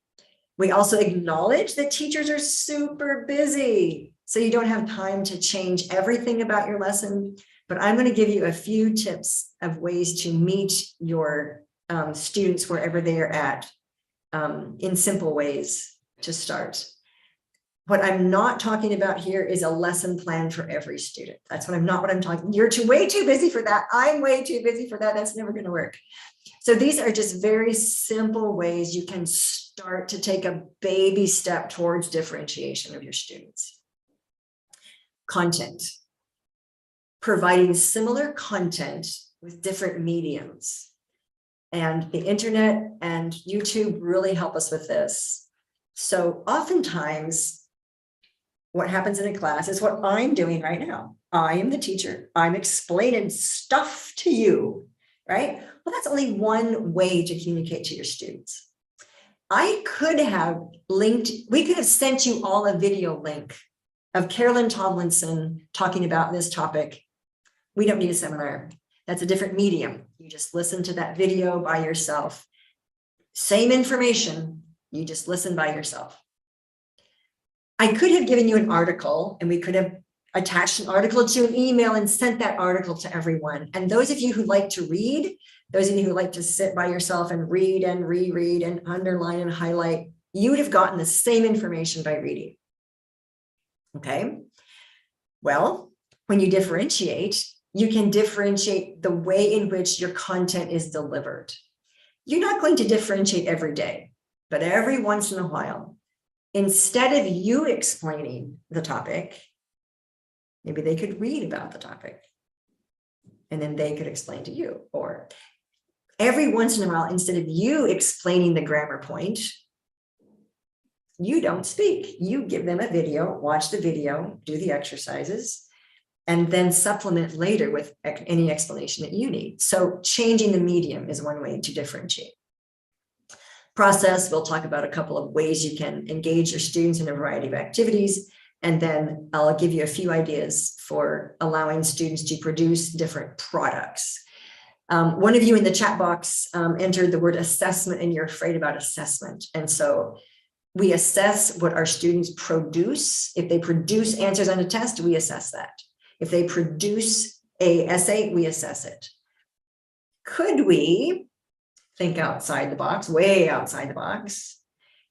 We also acknowledge that teachers are super busy, so you don't have time to change everything about your lesson, but I'm going to give you a few tips of ways to meet your students wherever they are at in simple ways to start. What I'm not talking about here is a lesson plan for every student. That's what I'm talking. You're way too busy for that. I'm way too busy for that. That's never going to work. So these are just very simple ways you can start to take a baby step towards differentiation of your students. Content. Providing similar content with different mediums. And the internet and YouTube really help us with this. So oftentimes, what happens in a class is what I'm doing right now. I am the teacher. I'm explaining stuff to you, right? Well, that's only one way to communicate to your students. We could have sent you all a video link of Carolyn Tomlinson talking about this topic. We don't need a seminar. That's a different medium. You just listen to that video by yourself. Same information, you just listen by yourself. I could have given you an article and we could have attached an article to an email and sent that article to everyone. And those of you who like to read, those of you who like to sit by yourself and read and reread and underline and highlight, you would have gotten the same information by reading. Okay. Well, when you differentiate, you can differentiate the way in which your content is delivered. You're not going to differentiate every day, but every once in a while, instead of you explaining the topic, maybe they could read about the topic and then they could explain to you. Or every once in a while, instead of you explaining the grammar point, you don't speak. You give them a video, watch the video, do the exercises, and then supplement later with any explanation that you need. So changing the medium is one way to differentiate. Process, we'll talk about a couple of ways you can engage your students in a variety of activities, and then I'll give you a few ideas for allowing students to produce different products. One of you in the chat box entered the word assessment, and you're afraid about assessment. And so we assess what our students produce. If they produce answers on a test, we assess that. If they produce an essay, we assess it. Could we think outside the box, way outside the box,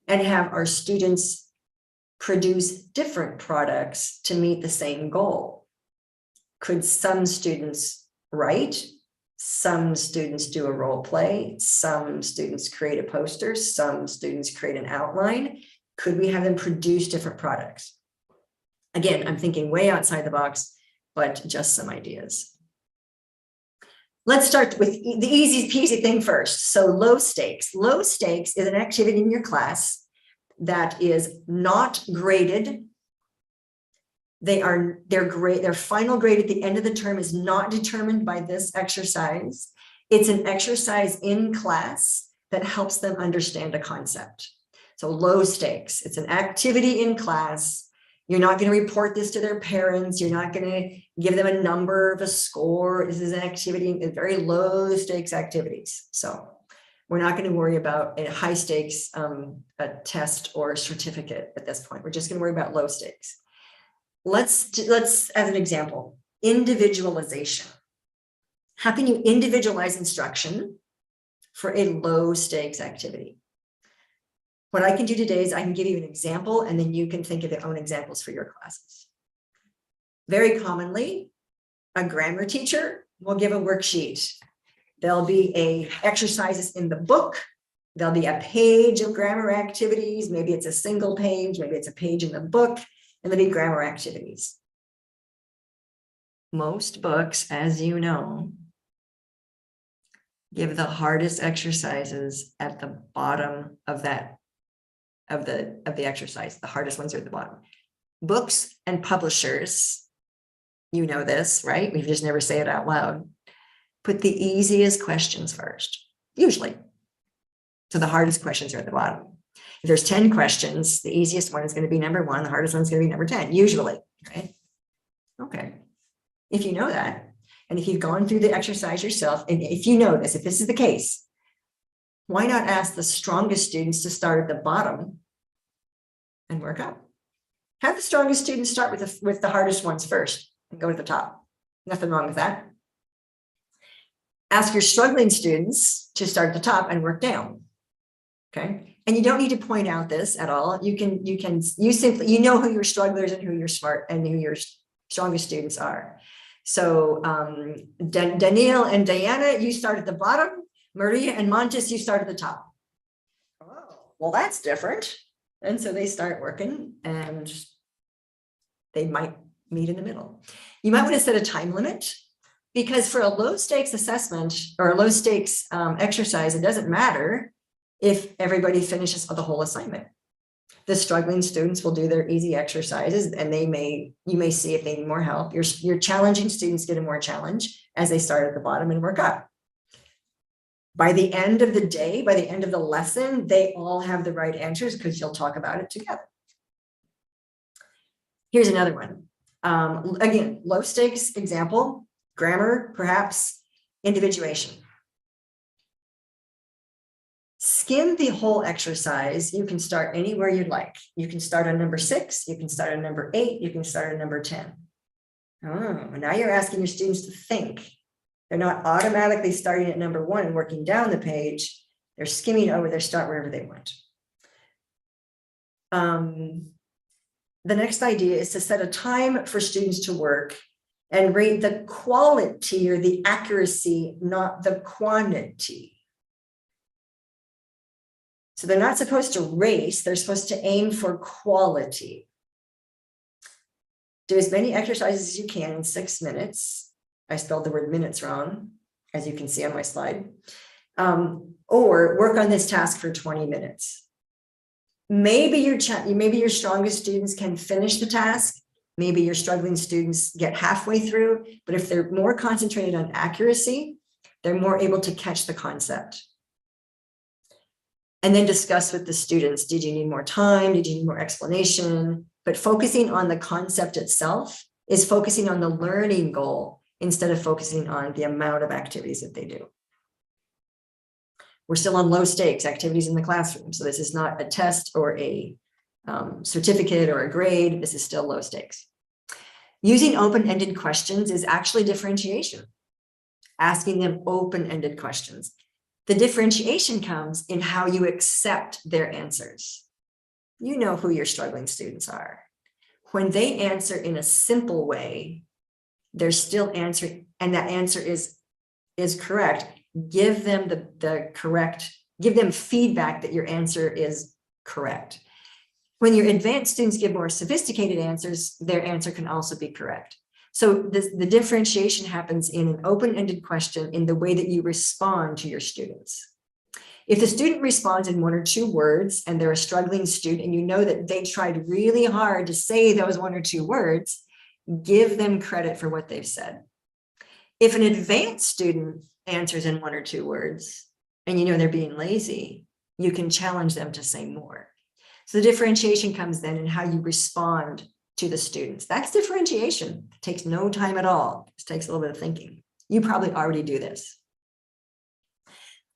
and have our students produce different products to meet the same goal? Could some students write, Some students do a role play, some students create a poster, some students create an outline. Could we have them produce different products? Again, I'm thinking way outside the box, but just some ideas. Let's start with the easy peasy thing first. So low stakes. Low stakes is an activity in your class that is not graded. Their final grade at the end of the term is not determined by this exercise. It's an exercise in class that helps them understand a concept. So low stakes, it's an activity in class. You're not going to report this to their parents. You're not going to give them a number of a score. This is an activity, very low stakes activities. So we're not going to worry about a high stakes a test or a certificate at this point. We're just going to worry about low stakes. Let's, as an example, individualization. How can you individualize instruction for a low stakes activity? What I can do today is I can give you an example, and then you can think of your own examples for your classes. Very commonly, a grammar teacher will give a worksheet. There'll be exercises in the book. There'll be a page of grammar activities. Maybe it's a single page, maybe it's a page in the book, and there'll be grammar activities. Most books, as you know, give the hardest exercises at the bottom of the exercise. The hardest ones are at the bottom. Books and publishers, you know this, right? We just never say it out loud. Put the easiest questions first, usually. So the hardest questions are at the bottom. If there's 10 questions, the easiest one is going to be number 1, the hardest one is going to be number 10, usually, right? Okay. If you know that, and if you've gone through the exercise yourself, and if you know this, if this is the case, why not ask the strongest students to start at the bottom and work up? Have the strongest students start with the hardest ones first and go to the top. Nothing wrong with that. Ask your struggling students to start at the top and work down. Okay. And you don't need to point out this at all. You simply know who your strugglers and who your smart and who your strongest students are. So Danielle and Diana, you start at the bottom. Maria and Montes, you start at the top. Oh, well, that's different. And so they start working and they might meet in the middle. You might want to set a time limit, because for a low stakes assessment or a low stakes exercise, it doesn't matter if everybody finishes the whole assignment. The struggling students will do their easy exercises, and you may see if they need more help. Your challenging students get a more challenge as they start at the bottom and work up. By the end of the day, by the end of the lesson, they all have the right answers because you'll talk about it together. Here's another one. Again, low stakes example, grammar, perhaps individuation. Skim the whole exercise. You can start anywhere you'd like. You can start on number 6, you can start on number 8, you can start on number 10. Oh, now you're asking your students to think. They're not automatically starting at number 1 and working down the page. They're skimming over, they start wherever they want. The next idea is to set a time for students to work and rate the quality or the accuracy, not the quantity. So they're not supposed to race, they're supposed to aim for quality. Do as many exercises as you can in 6 minutes. I spelled the word minutes wrong, as you can see on my slide. Or work on this task for 20 minutes. Maybe your strongest students can finish the task. Maybe your struggling students get halfway through, but if they're more concentrated on accuracy, they're more able to catch the concept. And then discuss with the students, did you need more time? Did you need more explanation? But focusing on the concept itself is focusing on the learning goal instead of focusing on the amount of activities that they do. We're still on low stakes activities in the classroom. So this is not a test or a certificate or a grade. This is still low stakes. Using open-ended questions is actually differentiation. Asking them open-ended questions. The differentiation comes in how you accept their answers. You know who your struggling students are. When they answer in a simple way, they're still answering, and that answer is is correct, give them give them feedback that your answer is correct. When your advanced students give more sophisticated answers, their answer can also be correct. So the differentiation happens in an open-ended question in the way that you respond to your students. If the student responds in 1 or 2 words and they're a struggling student and you know that they tried really hard to say those 1 or 2 words, give them credit for what they've said. If an advanced student answers in 1 or 2 words and you know they're being lazy, you can challenge them to say more. So the differentiation comes then in how you respond to the students. That's differentiation. It takes no time at all. It takes a little bit of thinking. You probably already do this.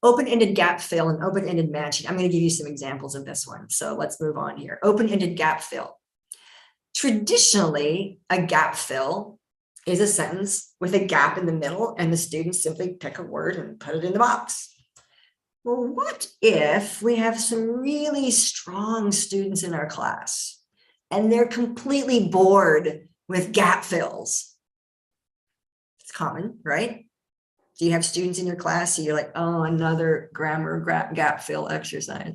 Open-ended gap fill and open-ended matching. I'm going to give you some examples of this one. So let's move on here. Open-ended gap fill. Traditionally, a gap fill is a sentence with a gap in the middle, and the students simply pick a word and put it in the box. Well, what if we have some really strong students in our class and they're completely bored with gap fills? It's common, right? Do you have students in your class so you're like, oh, another grammar gap fill exercise?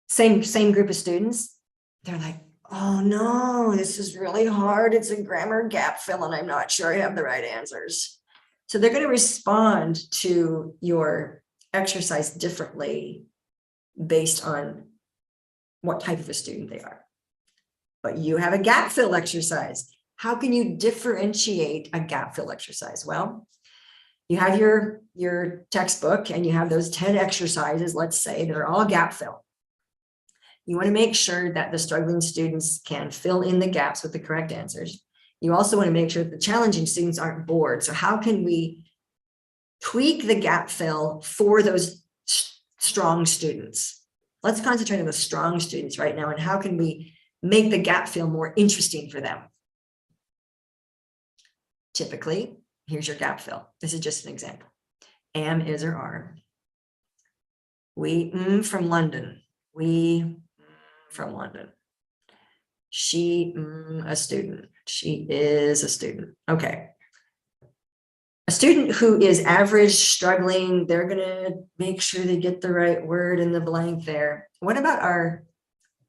Same group of students, they're like, oh no, this is really hard. It's a grammar gap fill and I'm not sure I have the right answers. So they're going to respond to your exercise differently based on what type of a student they are. But you have a gap fill exercise. How can you differentiate a gap fill exercise? Well, you have your textbook and you have those 10 exercises, let's say, that are all gap fill. You want to make sure that the struggling students can fill in the gaps with the correct answers. You also want to make sure that the challenging students aren't bored. So how can we tweak the gap fill for those strong students? Let's concentrate on the strong students right now, and how can we make the gap fill more interesting for them? Typically, here's your gap fill. This is just an example. Am, is, or are. We from London. We from London. She a student. She is a student. Okay. A student who is average, struggling, they're going to make sure they get the right word in the blank there. What about our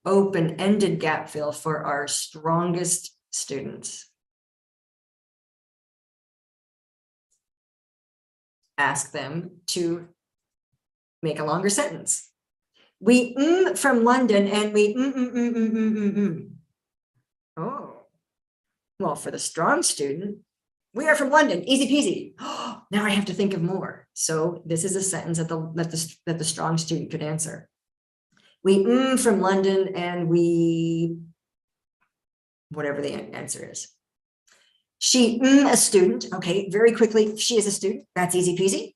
open-ended gap fill for our strongest students? Ask them to make a longer sentence. We from London and we Oh, well, for the strong student, we are from London, easy peasy. Now I have to think of more. So this is a sentence that the strong student could answer. We from London and we, whatever the answer is. She a student. Okay, very quickly, she is a student. That's easy peasy.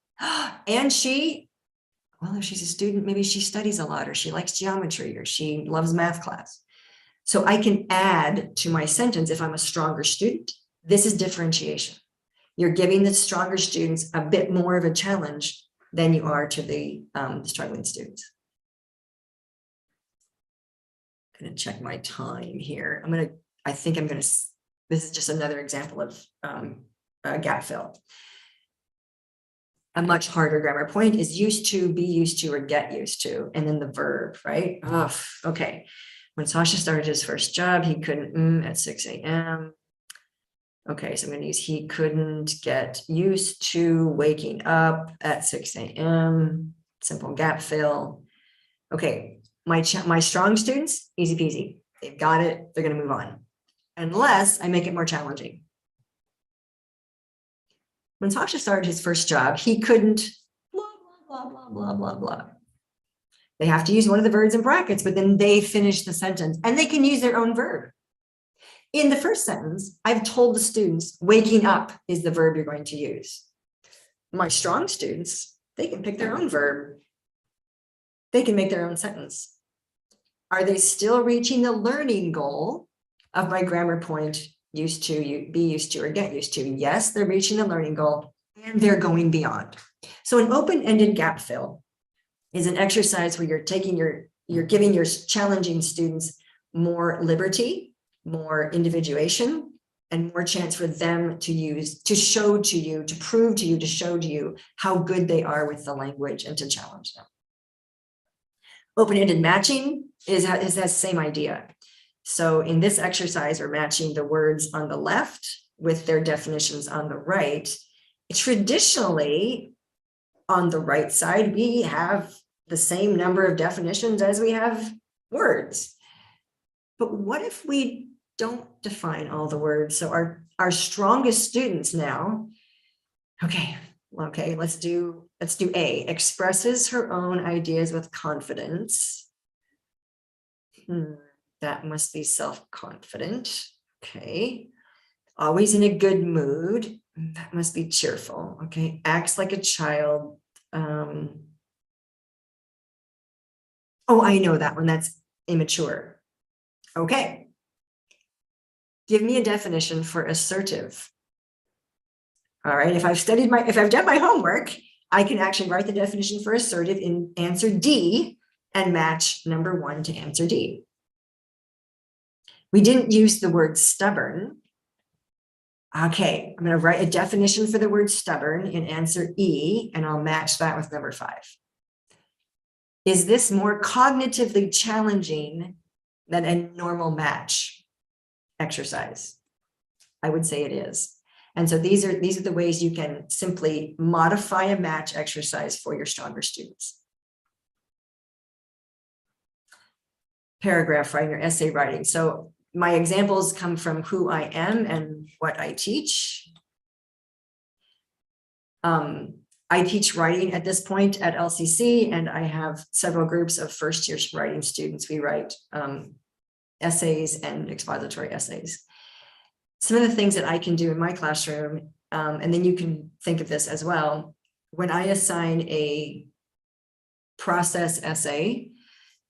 And she, well, if she's a student, maybe she studies a lot, or she likes geometry, or she loves math class. So I can add to my sentence if I'm a stronger student. This is differentiation. You're giving the stronger students a bit more of a challenge than you are to the struggling students. I'm going to check my time here. This is just another example of gap fill. A much harder grammar point is used to, be used to, or get used to, and then the verb, right? Oh, okay. When Sasha started his first job, he couldn't at 6 a.m. Okay, so I'm going to use he couldn't get used to waking up at 6 a.m. Simple gap fill. Okay, my strong students, easy peasy. They've got it. They're going to move on. Unless I make it more challenging. When Sasha started his first job, he couldn't blah, blah, blah, blah, blah, blah. They have to use one of the verbs in brackets, but then they finish the sentence and they can use their own verb. In the first sentence, I've told the students waking up is the verb you're going to use. My strong students, they can pick their own verb. They can make their own sentence. Are they still reaching the learning goal of my grammar point, used to, be used to, or get used to? Yes, they're reaching the learning goal and they're going beyond. So an open-ended gap fill is an exercise where you're giving your challenging students more liberty, more individuation, and more chance for them to use, to show to you, to prove to you, to show to you how good they are with the language and to challenge them. Open-ended matching is that same idea. So in this exercise, we're matching the words on the left with their definitions on the right. Traditionally, on the right side, we have the same number of definitions as we have words. But what if we don't define all the words? So our strongest students now, okay, let's do A, expresses her own ideas with confidence. That must be self-confident. Okay. Always in a good mood. That must be cheerful. Okay. Acts like a child. Oh, I know that one. That's immature. Okay. Give me a definition for assertive. All right. If I've done my homework, I can actually write the definition for assertive in answer D and match number 1 to answer D. We didn't use the word stubborn. Okay, I'm going to write a definition for the word stubborn in answer E, and I'll match that with number 5. Is this more cognitively challenging than a normal match exercise? I would say it is. And so these are the ways you can simply modify a match exercise for your stronger students. Paragraph writing or essay writing. So my examples come from who I am and what I teach. I teach writing at this point at LCC, and I have several groups of first-year writing students. We write essays and expository essays. Some of the things that I can do in my classroom, and then you can think of this as well, when I assign a process essay,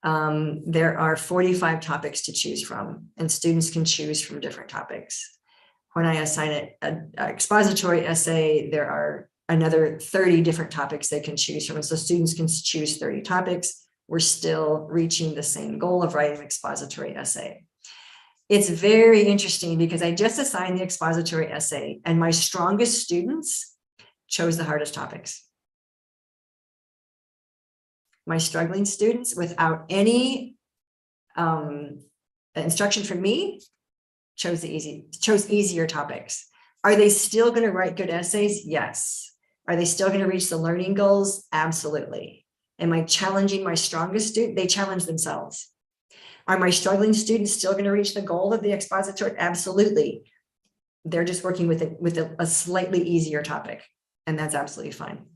there are 45 topics to choose from, and students can choose from different topics. When I assign an expository essay, there are another 30 different topics they can choose from. And so students can choose 30 topics. We're still reaching the same goal of writing an expository essay. It's very interesting because I just assigned the expository essay, and my strongest students chose the hardest topics. My struggling students, without any instruction from me, chose easier topics. Are they still going to write good essays? Yes. Are they still going to reach the learning goals? Absolutely. Am I challenging my strongest student? They challenge themselves. Are my struggling students still going to reach the goal of the expository? Absolutely. They're just working with a slightly easier topic, and that's absolutely fine.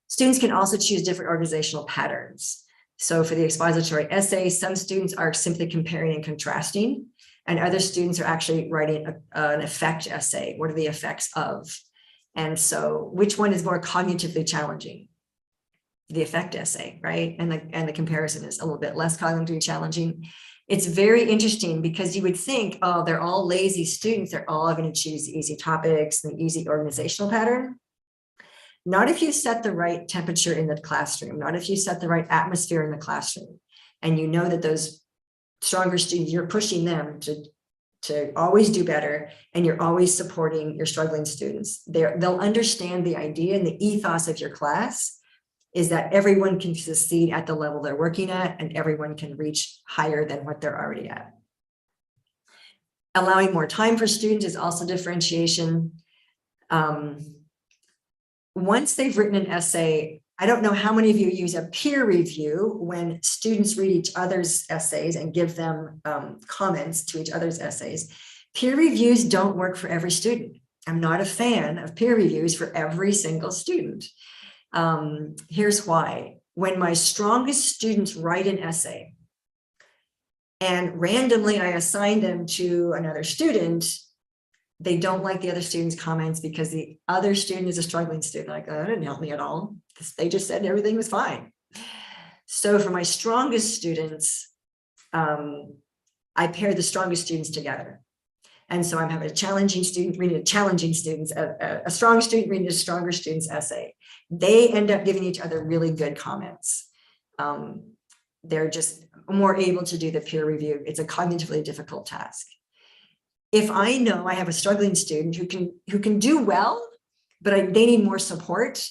Students can also choose different organizational patterns. So for the expository essay, some students are simply comparing and contrasting, and other students are actually writing an effect essay. What are the effects of? And so which one is more cognitively challenging? The effect essay, right? And the comparison is a little bit less cognitively challenging. It's very interesting because you would think, oh, they're all lazy students. They're all going to choose easy topics and the easy organizational pattern. Not if you set the right temperature in the classroom, not if you set the right atmosphere in the classroom, and you know that those stronger students, you're pushing them to always do better, and you're always supporting your struggling students. They'll understand the idea and the ethos of your class is that everyone can succeed at the level they're working at, and everyone can reach higher than what they're already at. Allowing more time for students is also differentiation. Once they've written an essay, I don't know how many of you use a peer review when students read each other's essays and give them comments to each other's essays. Peer reviews don't work for every student. I'm not a fan of peer reviews for every single student. Here's why. When my strongest students write an essay and randomly I assign them to another student, they don't like the other student's comments because the other student is a struggling student. Like, oh, that didn't help me at all. They just said everything was fine. So for my strongest students, I pair the strongest students together. And so I'm having a challenging student reading a challenging student's, a strong student reading a stronger student's essay. They end up giving each other really good comments. They're just more able to do the peer review. It's a cognitively difficult task. If I know I have a struggling student who can do well, but they need more support,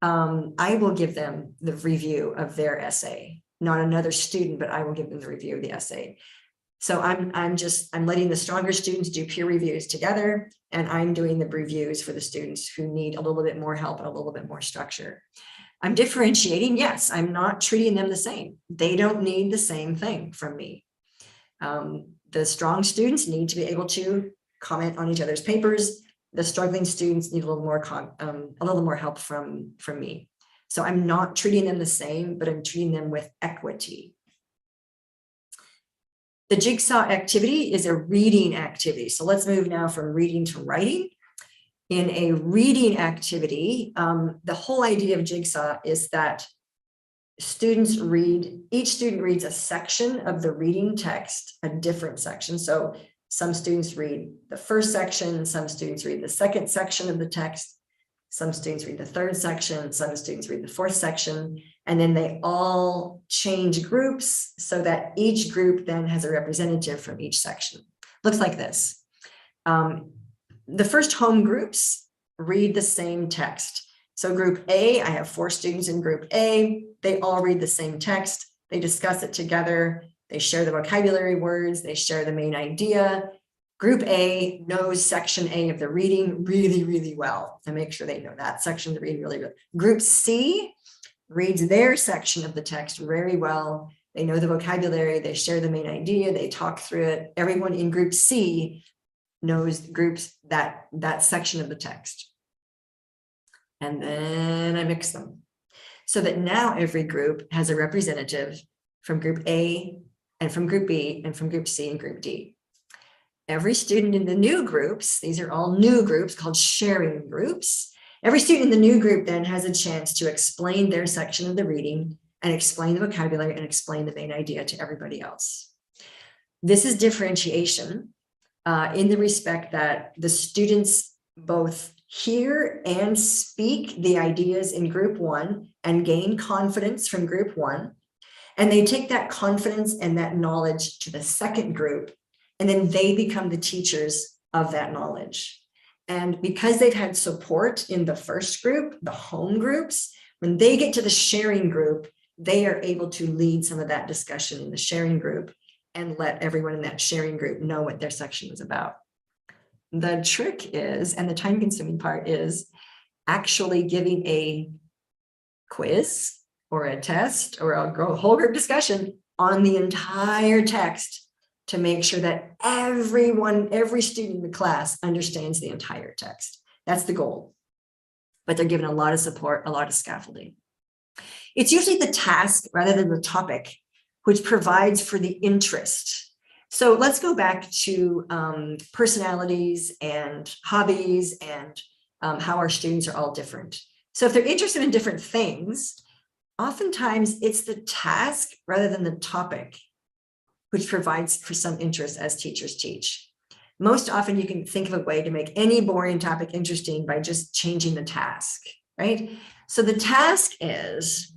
I will give them the review of their essay, not another student, but I will give them the review of the essay. So I'm letting the stronger students do peer reviews together, and I'm doing the reviews for the students who need a little bit more help and a little bit more structure. I'm differentiating. Yes, I'm not treating them the same. They don't need the same thing from me. The strong students need to be able to comment on each other's papers. The struggling students need a little more help from me. So I'm not treating them the same, but I'm treating them with equity. The jigsaw activity is a reading activity. So let's move now from reading to writing. In a reading activity, the whole idea of jigsaw is that each student reads a section of the reading text, a different section. So some students read the first section, some students read the second section of the text, some students read the third section, some students read the fourth section, and then they all change groups so that each group then has a representative from each section. Looks like this. The first home groups read the same text. So group A, I have 4 students in group A, they all read the same text, they discuss it together, they share the vocabulary words, they share the main idea. Group A knows section A of the reading really, really well, and make sure they know that section to read really, really. Group C reads their section of the text very well. They know the vocabulary, they share the main idea, they talk through it. Everyone in group C knows that section of the text. And then I mix them so that now every group has a representative from group A and from group B and from group C and group D. Every student in the new groups, these are all new groups called sharing groups. Every student in the new group then has a chance to explain their section of the reading and explain the vocabulary and explain the main idea to everybody else. This is differentiation in the respect that the students both hear and speak the ideas in group 1 and gain confidence from group 1. And they take that confidence and that knowledge to the second group, and then they become the teachers of that knowledge. And because they've had support in the first group, the home groups, when they get to the sharing group, they are able to lead some of that discussion in the sharing group and let everyone in that sharing group know what their section is about. The trick is, and the time-consuming part is, actually giving a quiz or a test or a whole group discussion on the entire text to make sure that every student in the class understands the entire text. That's the goal. But they're given a lot of support, a lot of scaffolding. It's usually the task rather than the topic which provides for the interest. So let's go back to personalities and hobbies and how our students are all different. So if they're interested in different things, oftentimes it's the task rather than the topic which provides for some interest as teachers teach. Most often you can think of a way to make any boring topic interesting by just changing the task, right? So the task is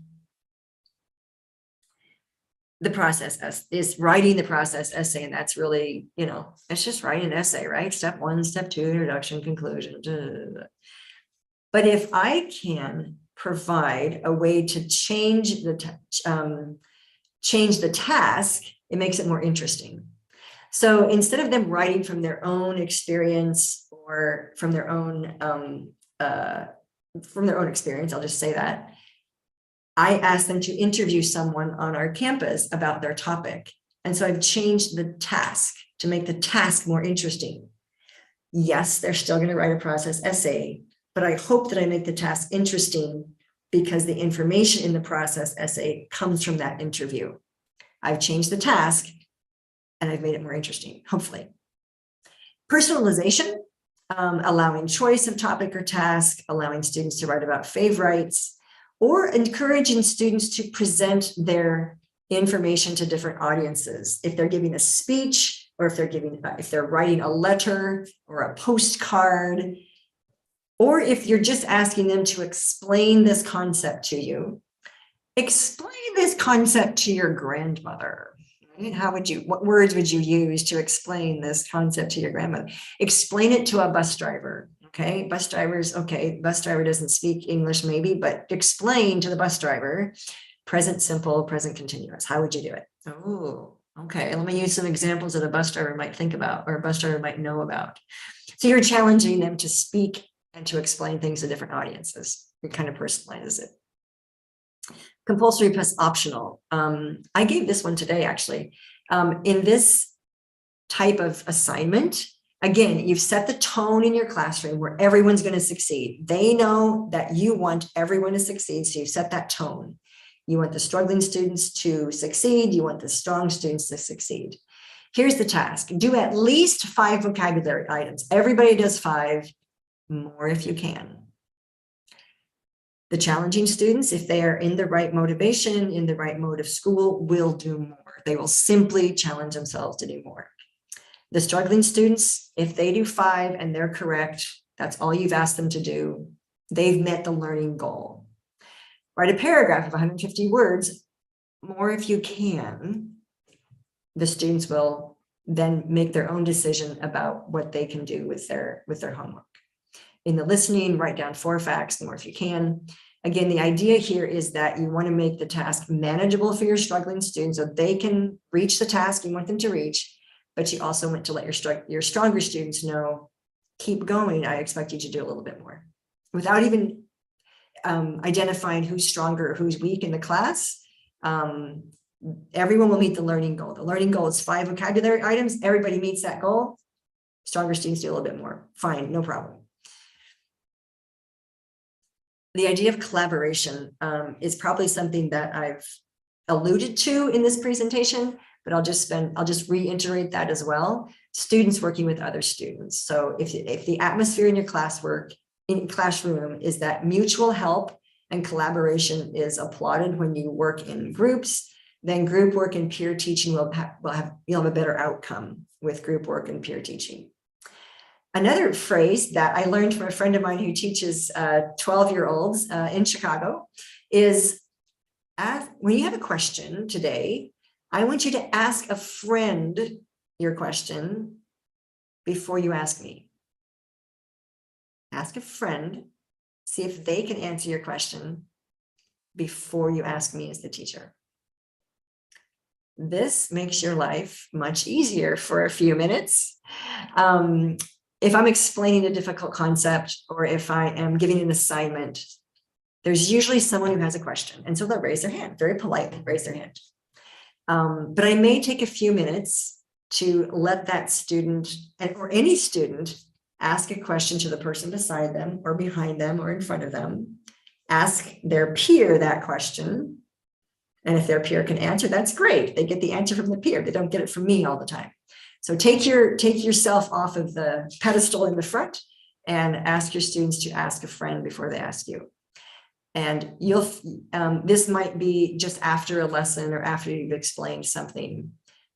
the process is writing the process essay, and that's really, it's just writing an essay, right? Step 1, step 2, introduction, conclusion. But if I can provide a way to change the task, it makes it more interesting. So instead of them writing from their own experience or from their own experience, I'll just say that, I asked them to interview someone on our campus about their topic. And so I've changed the task to make the task more interesting. Yes, they're still going to write a process essay, but I hope that I make the task interesting because the information in the process essay comes from that interview. I've changed the task and I've made it more interesting, hopefully. Personalization, allowing choice of topic or task, allowing students to write about favorites, or encouraging students to present their information to different audiences. If they're giving a speech, or if they're writing a letter or a postcard, or if you're just asking them to explain this concept to you, explain this concept to your grandmother. What words would you use to explain this concept to your grandmother? Explain it to a bus driver. Okay, bus driver doesn't speak English maybe, but explain to the bus driver, present simple, present continuous. How would you do it? Oh, okay. Let me use some examples that a bus driver might think about or a bus driver might know about. So you're challenging them to speak and to explain things to different audiences. It kind of personalizes it. Compulsory plus optional. I gave this one today, actually. In this type of assignment, again, you've set the tone in your classroom where everyone's going to succeed. They know that you want everyone to succeed, so you set that tone. You want the struggling students to succeed. You want the strong students to succeed. Here's the task. Do at least 5 vocabulary items. Everybody does 5, more if you can. The challenging students, if they are in the right motivation, in the right mode of school, will do more. They will simply challenge themselves to do more. The struggling students, if they do 5 and they're correct, that's all you've asked them to do, they've met the learning goal. Write a paragraph of 150 words, more if you can. The students will then make their own decision about what they can do with their homework. In the listening, write down 4 facts, more if you can. Again, the idea here is that you want to make the task manageable for your struggling students so they can reach the task you want them to reach, but you also want to let your stronger students know, keep going, I expect you to do a little bit more. Without even identifying who's stronger or who's weak in the class, everyone will meet the learning goal. The learning goal is 5 vocabulary items. Everybody meets that goal. Stronger students do a little bit more. Fine, no problem. The idea of collaboration is probably something that I've alluded to in this presentation, but I'll just reiterate that as well. Students working with other students. So if the atmosphere in your classroom is that mutual help and collaboration is applauded when you work in groups, then group work and peer teaching you'll have a better outcome with group work and peer teaching. Another phrase that I learned from a friend of mine who teaches 12-year-olds in Chicago is, when you have a question today, I want you to ask a friend your question before you ask me. Ask a friend, see if they can answer your question before you ask me as the teacher. This makes your life much easier for a few minutes. If I'm explaining a difficult concept or if I am giving an assignment, there's usually someone who has a question. And so they'll raise their hand, very politely raise their hand. But I may take a few minutes to let that student or any student ask a question to the person beside them or behind them or in front of them, ask their peer that question. And if their peer can answer, that's great. They get the answer from the peer. They don't get it from me all the time. So take yourself off of the pedestal in the front and ask your students to ask a friend before they ask you. And this might be just after a lesson or after you've explained something.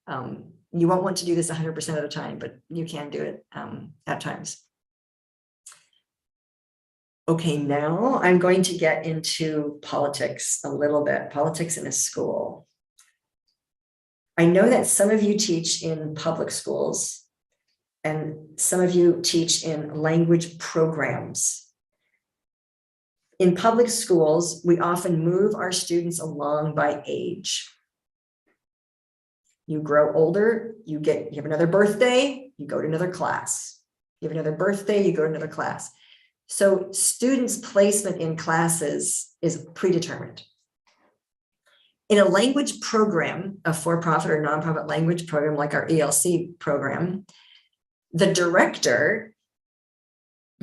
You won't want to do this 100% of the time, but you can do it at times. Okay, now I'm going to get into politics a little bit, politics in a school. I know that some of you teach in public schools and some of you teach in language programs. In public schools, we often move our students along by age. You grow older, you have another birthday, you go to another class. You have another birthday, you go to another class. So students' placement in classes is predetermined. In a language program, a for-profit or nonprofit language program like our ELC program, the director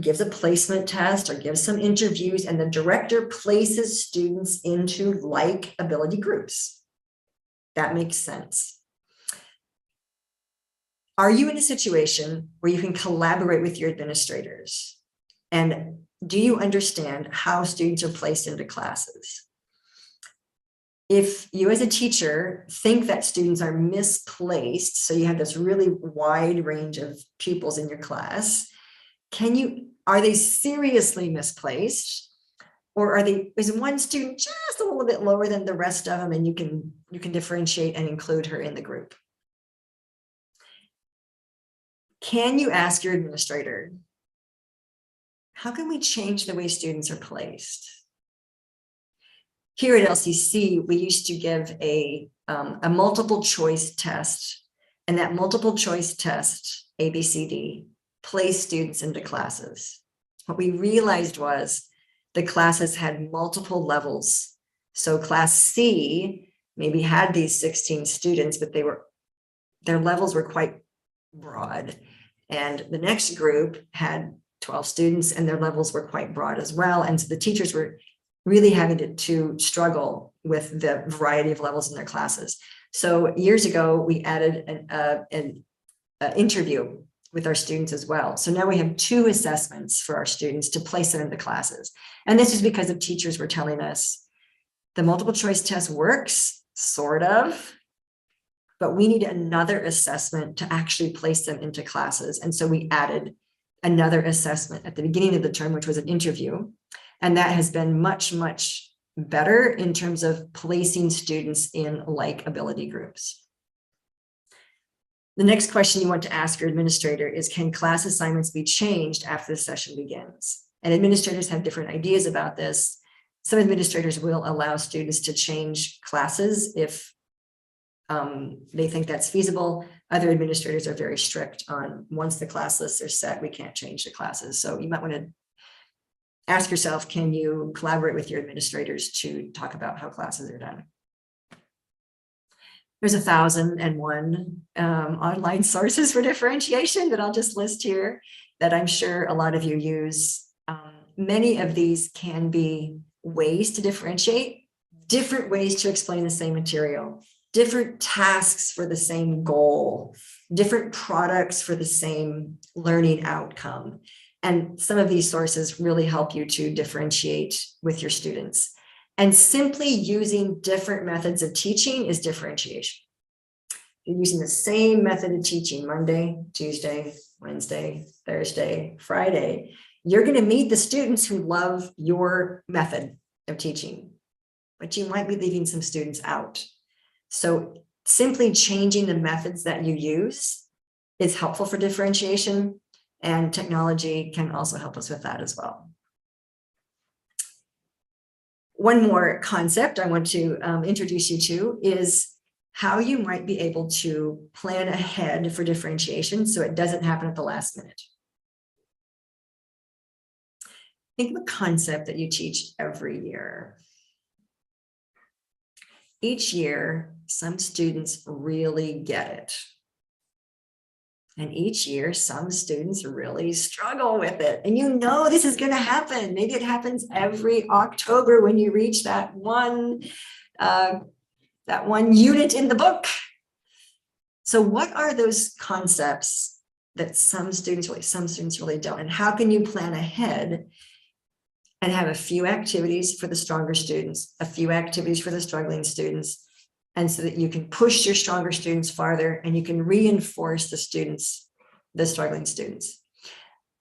gives a placement test or gives some interviews, and the director places students into like ability groups. That makes sense. Are you in a situation where you can collaborate with your administrators? And do you understand how students are placed into classes? If you as a teacher think that students are misplaced, so you have this really wide range of pupils in your class, are they seriously misplaced? Or is one student just a little bit lower than the rest of them and you can you can differentiate and include her in the group. Can you ask your administrator, how can we change the way students are placed? Here at LCC, we used to give a multiple choice test, and that multiple choice test, ABCD, placed students into classes. What we realized was the classes had multiple levels. So class C maybe had these 16 students, but their levels were quite broad. And the next group had 12 students and their levels were quite broad as well. And so the teachers were really having to struggle with the variety of levels in their classes. So years ago, we added an interview with our students as well. So now we have 2 assessments for our students to place them into classes. And this is because of teachers were telling us the multiple choice test works, sort of, but we need another assessment to actually place them into classes. And so we added another assessment at the beginning of the term, which was an interview. And that has been much, much better in terms of placing students in like ability groups. The next question you want to ask your administrator is, can class assignments be changed after the session begins? And administrators have different ideas about this. Some administrators will allow students to change classes if they think that's feasible. Other administrators are very strict on, once the class lists are set, we can't change the classes. So you might want to ask yourself, can you collaborate with your administrators to talk about how classes are done? There's 1,001 online sources for differentiation that I'll just list here that I'm sure a lot of you use. Many of these can be ways to differentiate, different ways to explain the same material, different tasks for the same goal, different products for the same learning outcome. And some of these sources really help you to differentiate with your students. And simply using different methods of teaching is differentiation. You're using the same method of teaching Monday, Tuesday, Wednesday, Thursday, Friday. You're going to meet the students who love your method of teaching, but you might be leaving some students out. So simply changing the methods that you use is helpful for differentiation, and technology can also help us with that as well. One more concept I want to introduce you to is how you might be able to plan ahead for differentiation so it doesn't happen at the last minute. Think of a concept that you teach every year. Each year, some students really get it. And each year, some students really struggle with it. And you know this is going to happen. Maybe it happens every October when you reach that one unit in the book. So what are those concepts that some students really don't? And how can you plan ahead and have a few activities for the stronger students, a few activities for the struggling students, and so that you can push your stronger students farther and you can reinforce the struggling students.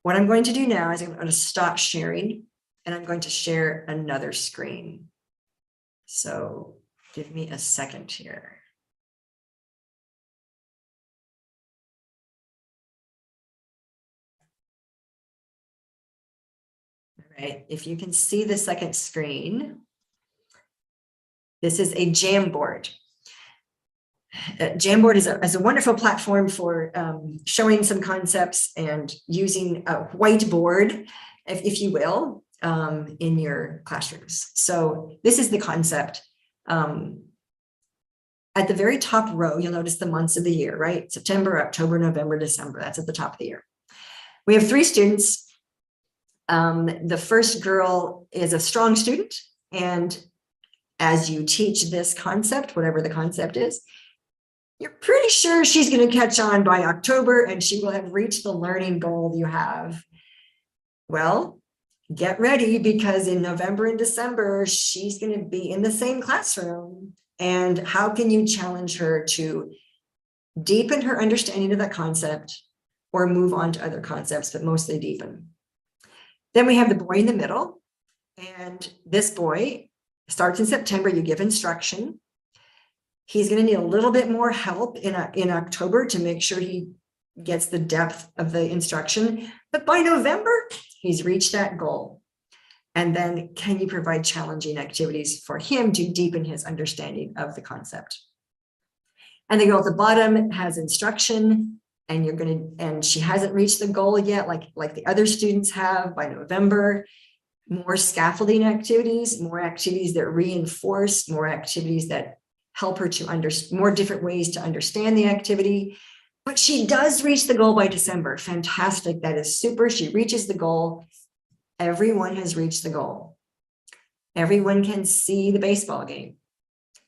What I'm going to do now is I'm going to stop sharing and I'm going to share another screen. So give me a second here. All right, if you can see the second screen, this is a Jamboard. Jamboard is a wonderful platform for showing some concepts and using a whiteboard, if you will, in your classrooms. So this is the concept. At the very top row, you'll notice the months of the year, right? September, October, November, December. That's at the top of the year. We have 3 students. The first girl is a strong student, and as you teach this concept, whatever the concept is, you're pretty sure she's going to catch on by October and she will have reached the learning goal you have. Well, get ready, because in November and December, she's going to be in the same classroom. And how can you challenge her to deepen her understanding of that concept or move on to other concepts, but mostly deepen? Then we have the boy in the middle, and this boy starts in September. You give instruction. He's going to need a little bit more help in October to make sure he gets the depth of the instruction. But by November, he's reached that goal. And then can you provide challenging activities for him to deepen his understanding of the concept? And the girl at the bottom has instruction, and she hasn't reached the goal yet, like the other students have by November. More scaffolding activities, more activities that reinforce, more activities that help her to understand, more different ways to understand the activity. But she does reach the goal by December. Fantastic. That is super. She reaches the goal. Everyone has reached the goal. Everyone can see the baseball game.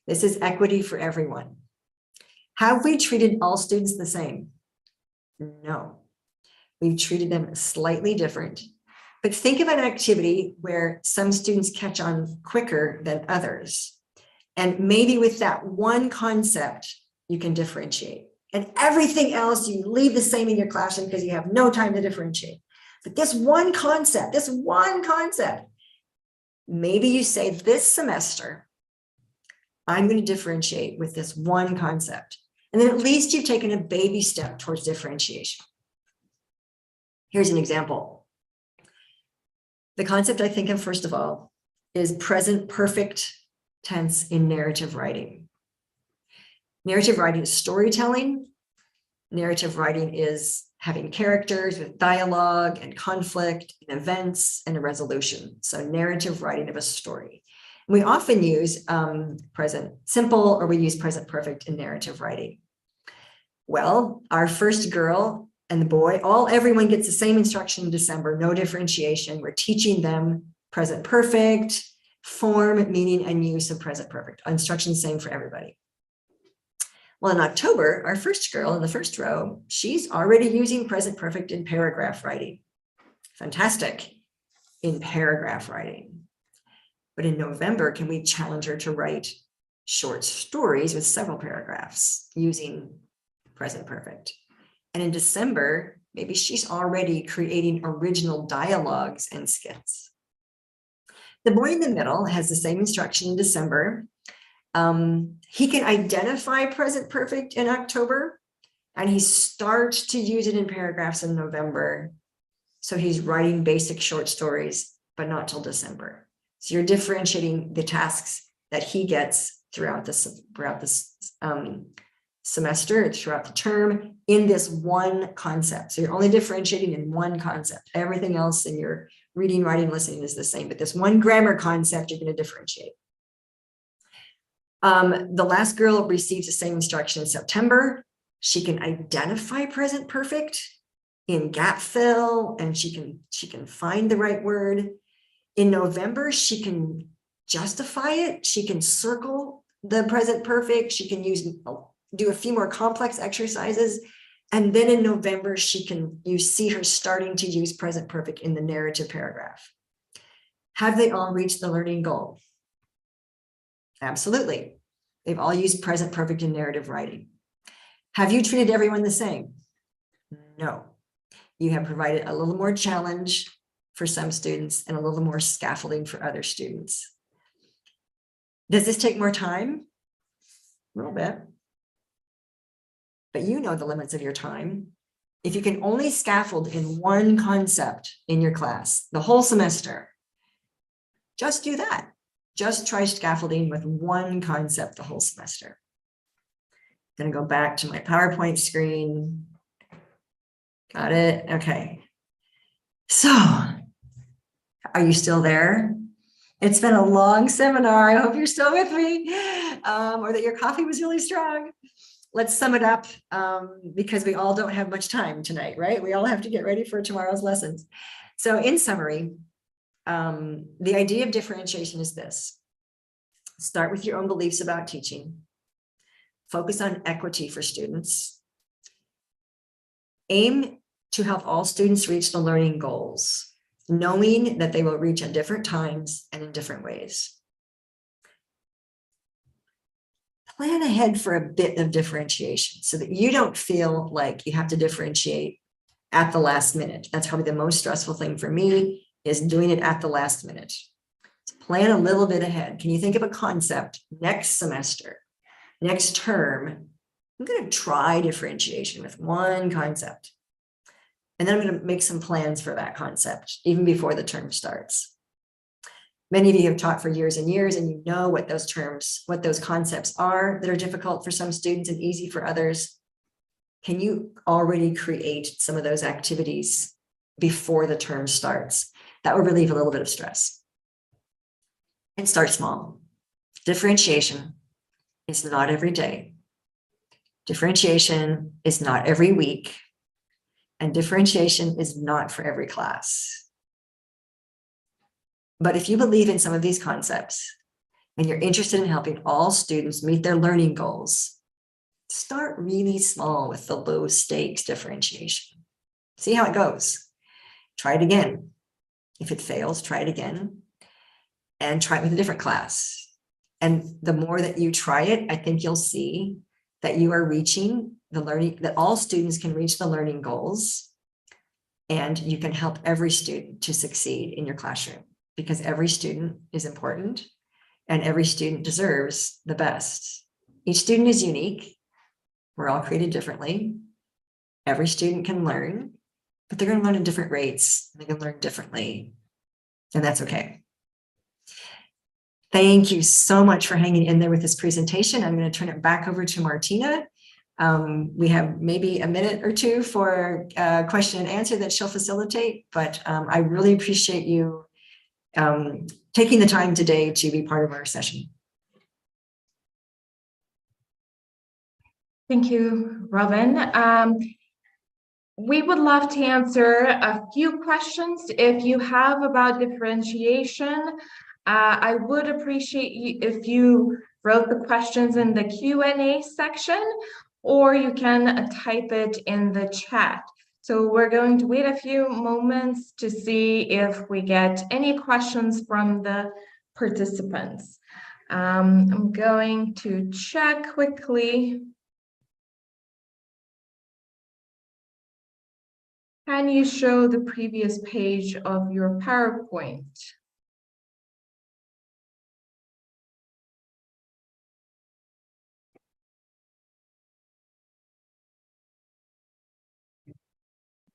This is equity for everyone. Have we treated all students the same? No. We've treated them slightly different. But think of an activity where some students catch on quicker than others. And maybe with that one concept, you can differentiate. And everything else, you leave the same in your classroom because you have no time to differentiate. But this one concept, maybe you say this semester, I'm going to differentiate with this one concept. And then at least you've taken a baby step towards differentiation. Here's an example. The concept I think of, first of all, is present perfect tense in narrative writing. Narrative writing is storytelling. Narrative writing is having characters with dialogue and conflict and events and a resolution. So narrative writing of a story. We often use present simple, or we use present perfect in narrative writing. Well, our first girl and the boy, everyone gets the same instruction in December, no differentiation. We're teaching them present perfect, form, meaning, and use of present perfect. Instruction same for everybody. Well, in October, our first girl in the first row, she's already using present perfect in paragraph writing. Fantastic in paragraph writing. But in November, can we challenge her to write short stories with several paragraphs using present perfect? And in December, maybe she's already creating original dialogues and skits. The boy in the middle has the same instruction in December. He can identify present perfect in October, and he starts to use it in paragraphs in November. So he's writing basic short stories, but not till December. So you're differentiating the tasks that he gets throughout this semester, throughout the term, in this one concept. So you're only differentiating in one concept. Everything else in your reading, writing, listening is the same, but this one grammar concept, you're going to differentiate. The last girl receives the same instruction in September. She can identify present perfect in gap fill, and she can find the right word. In November, she can justify it. She can circle the present perfect. She can do a few more complex exercises. And then in November, you see her starting to use present perfect in the narrative paragraph. Have they all reached the learning goal? Absolutely. They've all used present perfect in narrative writing. Have you treated everyone the same? No. You have provided a little more challenge for some students and a little more scaffolding for other students. Does this take more time? A little bit. But you know the limits of your time. If you can only scaffold in one concept in your class the whole semester, just do that. Just try scaffolding with one concept the whole semester. I'm going to go back to my PowerPoint screen. Got it? Okay. So, are you still there? It's been a long seminar. I hope you're still with me, or that your coffee was really strong. Let's sum it up, because we all don't have much time tonight, right? We all have to get ready for tomorrow's lessons. So in summary, the idea of differentiation is this. Start with your own beliefs about teaching. Focus on equity for students. Aim to help all students reach the learning goals, knowing that they will reach at different times and in different ways. Plan ahead for a bit of differentiation so that you don't feel like you have to differentiate at the last minute. That's probably the most stressful thing for me, is doing it at the last minute. So plan a little bit ahead. Can you think of a concept next semester Next term, I'm going to try differentiation with one concept. And then I'm going to make some plans for that concept, even before the term starts. Many of you have taught for years and years, and you know what those terms, what those concepts are that are difficult for some students and easy for others. Can you already create some of those activities before the term starts? That would relieve a little bit of stress. And start small. Differentiation is not every day. Differentiation is not every week. And differentiation is not for every class. But if you believe in some of these concepts and you're interested in helping all students meet their learning goals, start really small with the low stakes differentiation. See how it goes. Try it again. If it fails, try it again and try it with a different class. And the more that you try it, I think you'll see that you are reaching the learning, that all students can reach the learning goals, and you can help every student to succeed in your classroom, because every student is important and every student deserves the best. Each student is unique. We're all created differently. Every student can learn, but they're going to learn at different rates. They can learn differently, and that's okay. Thank you so much for hanging in there with this presentation. I'm going to turn it back over to Martina. We have maybe a minute or two for question and answer that she'll facilitate, but I really appreciate you taking the time today to be part of our session. Thank you, Robin. We would love to answer a few questions if you have about differentiation. I would appreciate you if you wrote the questions in the Q&A section, or you can type it in the chat. So we're going to wait a few moments to see if we get any questions from the participants. I'm going to check quickly. Can you show the previous page of your PowerPoint?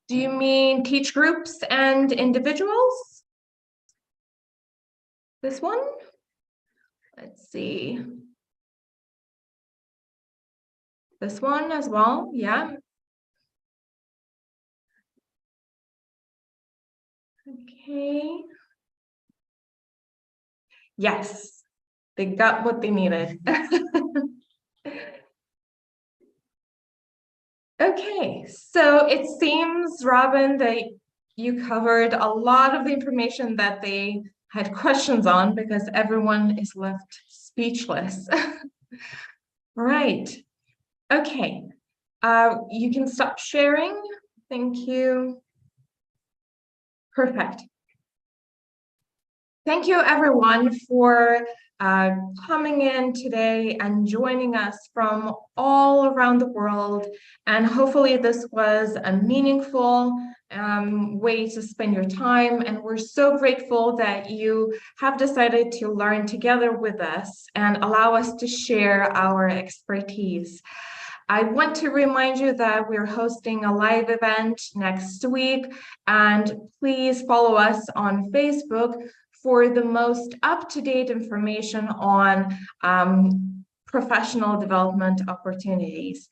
Do you mean teach groups and individuals? This one? Let's see. This one as well, yeah. Okay. Yes, they got what they needed. Okay, so it seems, Robin, that you covered a lot of the information that they had questions on, because everyone is left speechless. Right. Okay. You can stop sharing. Thank you. Perfect. Thank you, everyone, for coming in today and joining us from all around the world. And hopefully this was a meaningful way to spend your time. And we're so grateful that you have decided to learn together with us and allow us to share our expertise. I want to remind you that we're hosting a live event next week, and please follow us on Facebook for the most up-to-date information on professional development opportunities.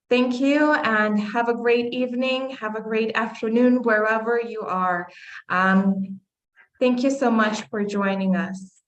Thank you, and have a great evening, have a great afternoon, wherever you are. Thank you so much for joining us.